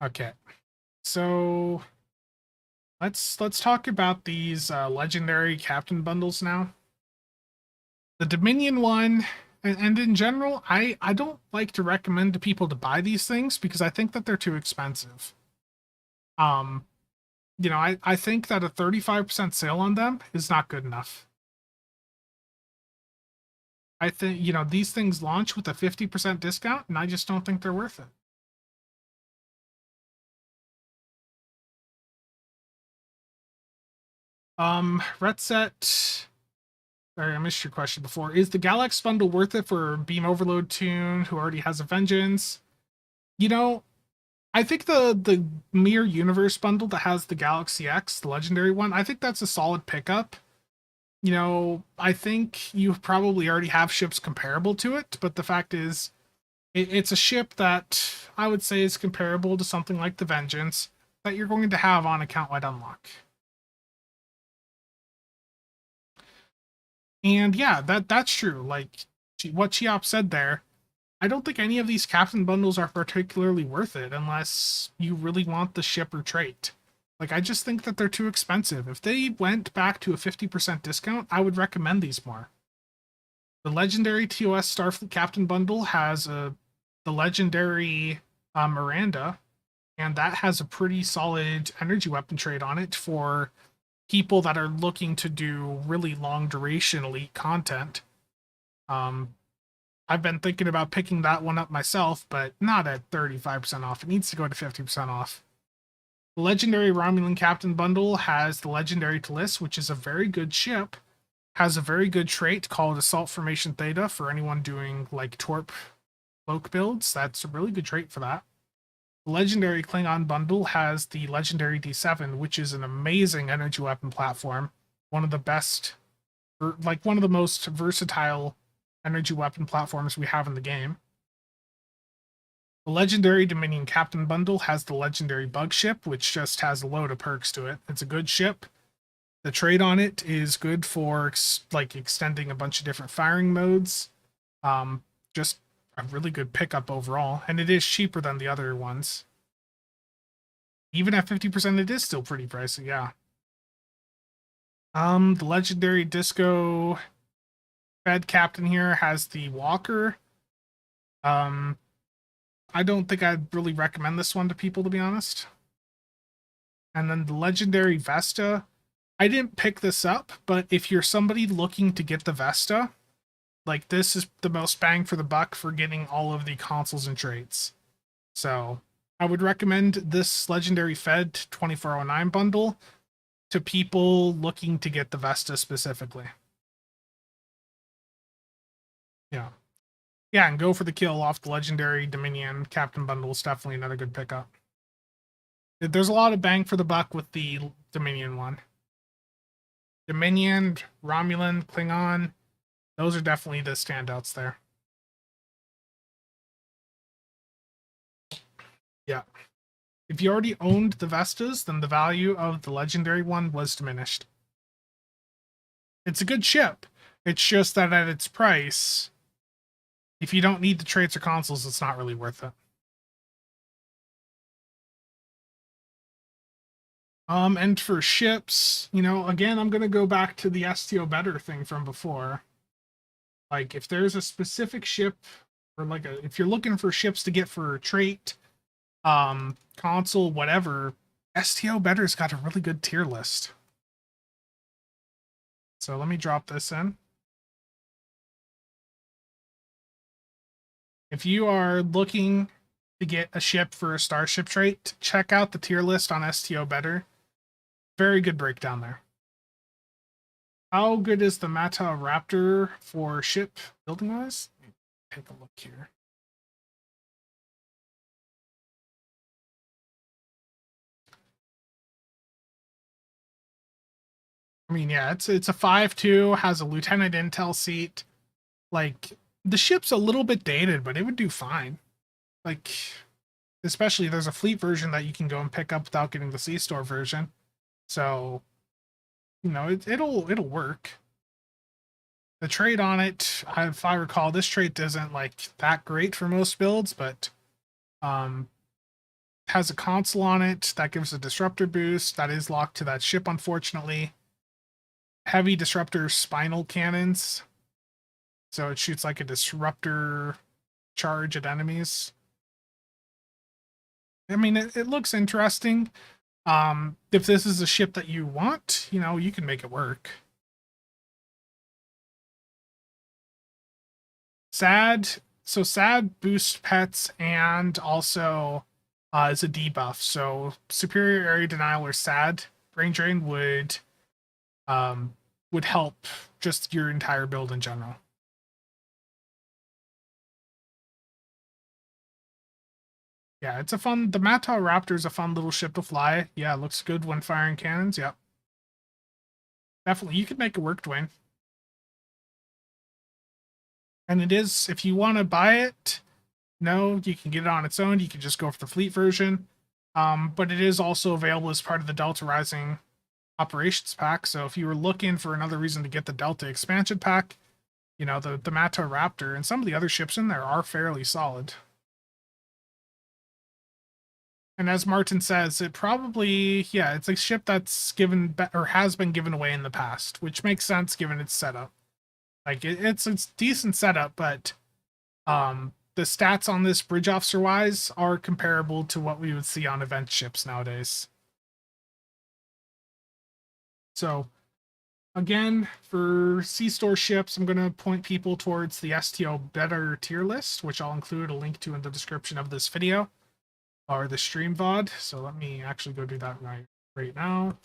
Okay, so let's talk about these legendary captain bundles now. The Dominion one, and in general, I don't like to recommend to people to buy these things because I think that they're too expensive. You know, I think that a 35% sale on them is not good enough. I think, you know, these things launch with a 50% discount, and I just don't think they're worth it. Retset. Sorry, I missed your question before. Is the Galax bundle worth it for Beam Overload Tune, who already has a Vengeance? You know, I think the Mirror Universe bundle that has the Galaxy X, the legendary one, I think that's a solid pickup. you know, I think you probably already have ships comparable to it, but the fact is, it's a ship that I would say is comparable to something like the Vengeance that you're going to have on account-wide unlock. And yeah, that's true. Like what Chiop said there, I don't think any of these captain bundles are particularly worth it unless you really want the ship or trait. Like I just think that they're too expensive. If they went back to a 50% discount, I would recommend these more. The legendary TOS Starfleet Captain bundle has the legendary Miranda, and that has a pretty solid energy weapon trade on it for people that are looking to do really long duration elite content. Um, I've been thinking about picking that one up myself, but not at 35% off. It needs to go to 50% off. The legendary Romulan Captain bundle has the legendary Talis, which is a very good ship. Has a very good trait called Assault Formation Theta for anyone doing like Torp cloak builds. That's a really good trait for that. The legendary Klingon bundle has the legendary D7, which is an amazing energy weapon platform. One of the best, like one of the most versatile energy weapon platforms we have in the game. The legendary Dominion Captain bundle has the legendary Bug ship, which just has a load of perks to it. It's a good ship. The trade on it is good for like extending a bunch of different firing modes. Just a really good pickup overall, and it is cheaper than the other ones. Even at 50%, it is still pretty pricey, yeah. The legendary Disco Fed Captain here has the Walker. Um, I don't think I'd really recommend this one to people, to be honest. And then the legendary Vesta. I didn't pick this up, but if you're somebody looking to get the Vesta, like this is the most bang for the buck for getting all of the consoles and traits. So I would recommend this legendary Fed 2409 bundle to people looking to get the Vesta specifically. Yeah. Yeah, and go for the kill off the legendary Dominion Captain bundle is definitely another good pickup. There's a lot of bang for the buck with the Dominion one. Dominion, Romulan, Klingon, those are definitely the standouts there. Yeah. If you already owned the Vestas, then the value of the legendary one was diminished. It's a good ship. It's just that at its price, if you don't need the traits or consoles, it's not really worth it. And for ships, you know, again, I'm gonna go back to the STO better thing from before. Like, if there's a specific ship, or like if you're looking for ships to get for a trait, console, whatever, STO better's got a really good tier list. So let me drop this in. If you are looking to get a ship for a starship trait, check out the tier list on STO better. Very good breakdown there. How good is the Mata Raptor for ship building wise? Take a look here. I mean, yeah, it's a 5.2, has a lieutenant intel seat. Like the ship's a little bit dated, but it would do fine. Like especially there's a fleet version that you can go and pick up without getting the C-store version. So, you know, it'll work. The trait on it, if I recall, this trait isn't like that great for most builds, but has a console on it that gives a disruptor boost that is locked to that ship, unfortunately. Heavy disruptor spinal cannons, so it shoots like a disruptor charge at enemies. I mean, it looks interesting. If this is a ship that you want, you know, you can make it work. SAD boosts pets and also is a debuff. So superior area denial or SAD brain drain would help just your entire build in general. Yeah, it's a fun. The Mata Raptor is a fun little ship to fly. Yeah, it looks good when firing cannons. Yep. definitely, you could make it work, Dwayne. And it is, if you want to buy it, no, you can get it on its own. You can just go for the fleet version. But it is also available as part of the Delta Rising operations pack. So if you were looking for another reason to get the Delta expansion pack, you know, the Mata Raptor and some of the other ships in there are fairly solid. And as Martin says, it probably, yeah, it's a ship that's given or has been given away in the past, which makes sense given its setup. Like it's a decent setup, but the stats on this bridge officer wise are comparable to what we would see on event ships nowadays. So again, for C-Store ships, I'm going to point people towards the STO better tier list, which I'll include a link to in the description of this video or the stream VOD. So let me actually go do that right now.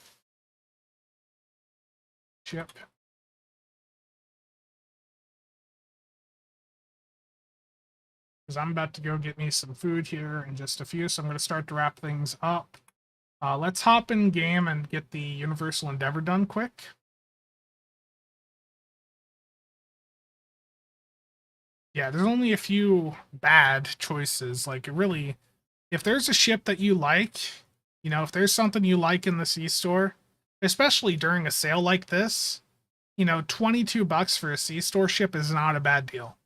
Ship. Because I'm about to go get me some food here in just a few, so I'm going to start to wrap things up. Let's hop in game and get the Universal Endeavor done quick. Yeah, there's only a few bad choices. Like, it really, if there's a ship that you like, you know, if there's something you like in the C-Store, especially during a sale like this, you know, $22 for a C-Store ship is not a bad deal.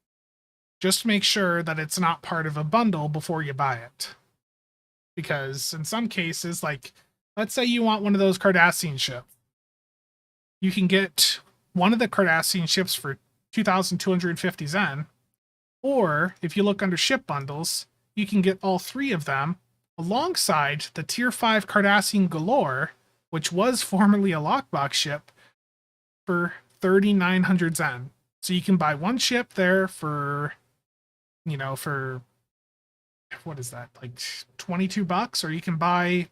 Just make sure that it's not part of a bundle before you buy it. Because in some cases, like, let's say you want one of those Cardassian ships. You can get one of the Cardassian ships for 2,250 Zen, or if you look under ship bundles, you can get all three of them alongside the Tier 5 Cardassian Galore, which was formerly a lockbox ship, for 3,900 Zen. So you can buy one ship there for, you know, for what is that, like $22, or you can buy,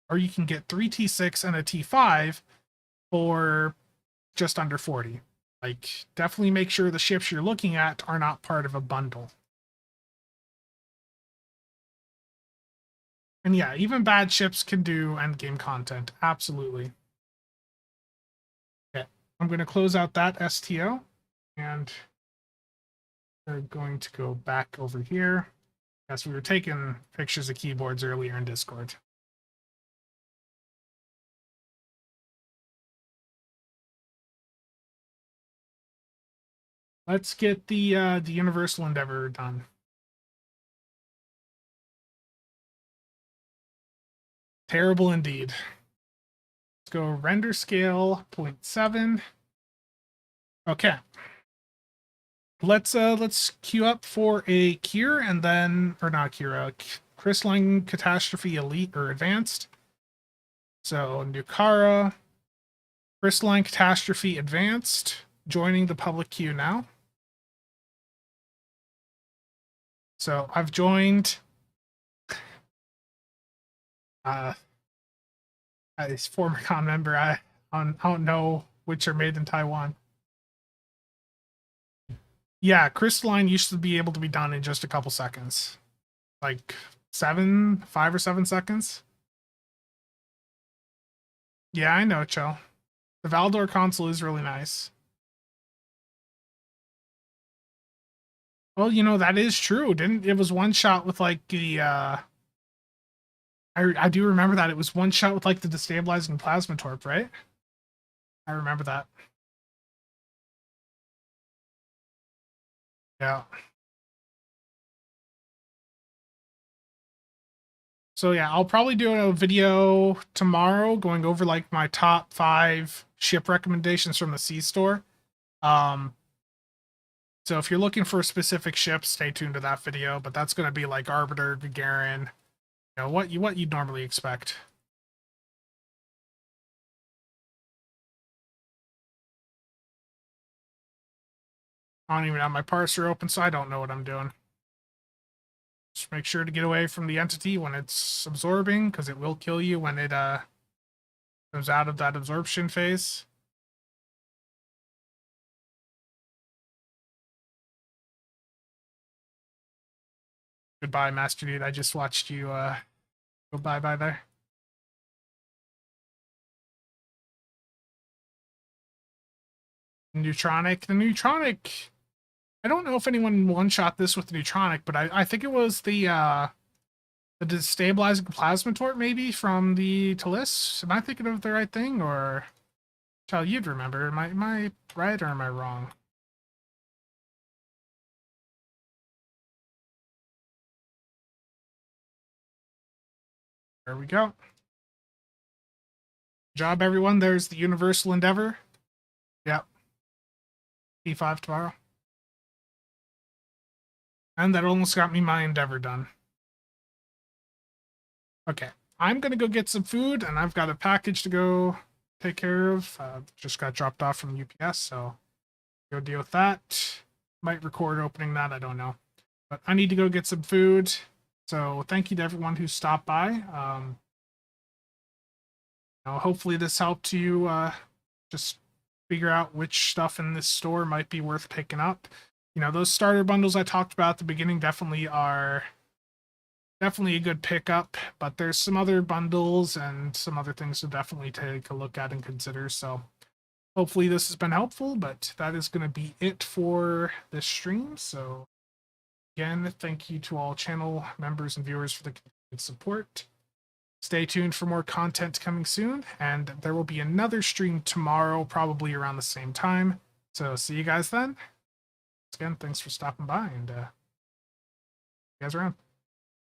or you can get 3 T6 and a T5 for just under 40. Like, definitely make sure the ships you're looking at are not part of a bundle. And yeah, even bad ships can do endgame content. Absolutely. Okay, I'm going to close out that STO, and we're going to go back over here. Yes, we were taking pictures of keyboards earlier in Discord. Let's get the Universal Endeavor done. Terrible indeed. Let's go render scale 0.7. Okay. Let's queue up for a cure and then, or not cure, crystalline catastrophe elite or advanced. So Nukara, crystalline catastrophe advanced, joining the public queue now. So I've joined. As former con member, I don't know which are made in Taiwan. Yeah, crystalline used to be able to be done in just a couple seconds, like 5 or 7 seconds. Yeah, I know, Cho. The Valdor console is really nice. Well, you know, that is true. Didn't it was one shot with like the I do remember that it was one shot with like the destabilizing plasma torp, right? I remember that. Yeah. So yeah, I'll probably do a video tomorrow going over like my top 5 ship recommendations from the C-Store. So if you're looking for a specific ship, stay tuned to that video. But that's going to be like Arbiter, Gagarin, you know, what you'd normally expect. I don't even have my parser open, so I don't know what I'm doing. Just make sure to get away from the entity when it's absorbing, because it will kill you when it comes out of that absorption phase. Goodbye, Master Dude. I just watched you go bye-bye there. Neutronic. The Neutronic, I don't know if anyone one-shot this with the Neutronic, but I think it was the destabilizing plasma torp maybe from the Talus. Am I thinking of the right thing, or Charlie, you'd remember? Am I right or am I wrong? There we go. Good job, everyone. There's the Universal Endeavor. Yep. P5 tomorrow. And that almost got me my Endeavor done. Okay. I'm going to go get some food, and I've got a package to go take care of. Just got dropped off from UPS, so go deal with that. Might record opening that, I don't know. But I need to go get some food. So thank you to everyone who stopped by. Hopefully this helped you just figure out which stuff in this store might be worth picking up. Those starter bundles I talked about at the beginning definitely are a good pickup, but there's some other bundles and some other things to definitely take a look at and consider. So hopefully this has been helpful, but that is going to be it for this stream. So again, thank you to all channel members and viewers for the continued support. Stay tuned for more content coming soon, and there will be another stream tomorrow, probably around the same time. So see you guys then. Again, thanks for stopping by, and you guys around.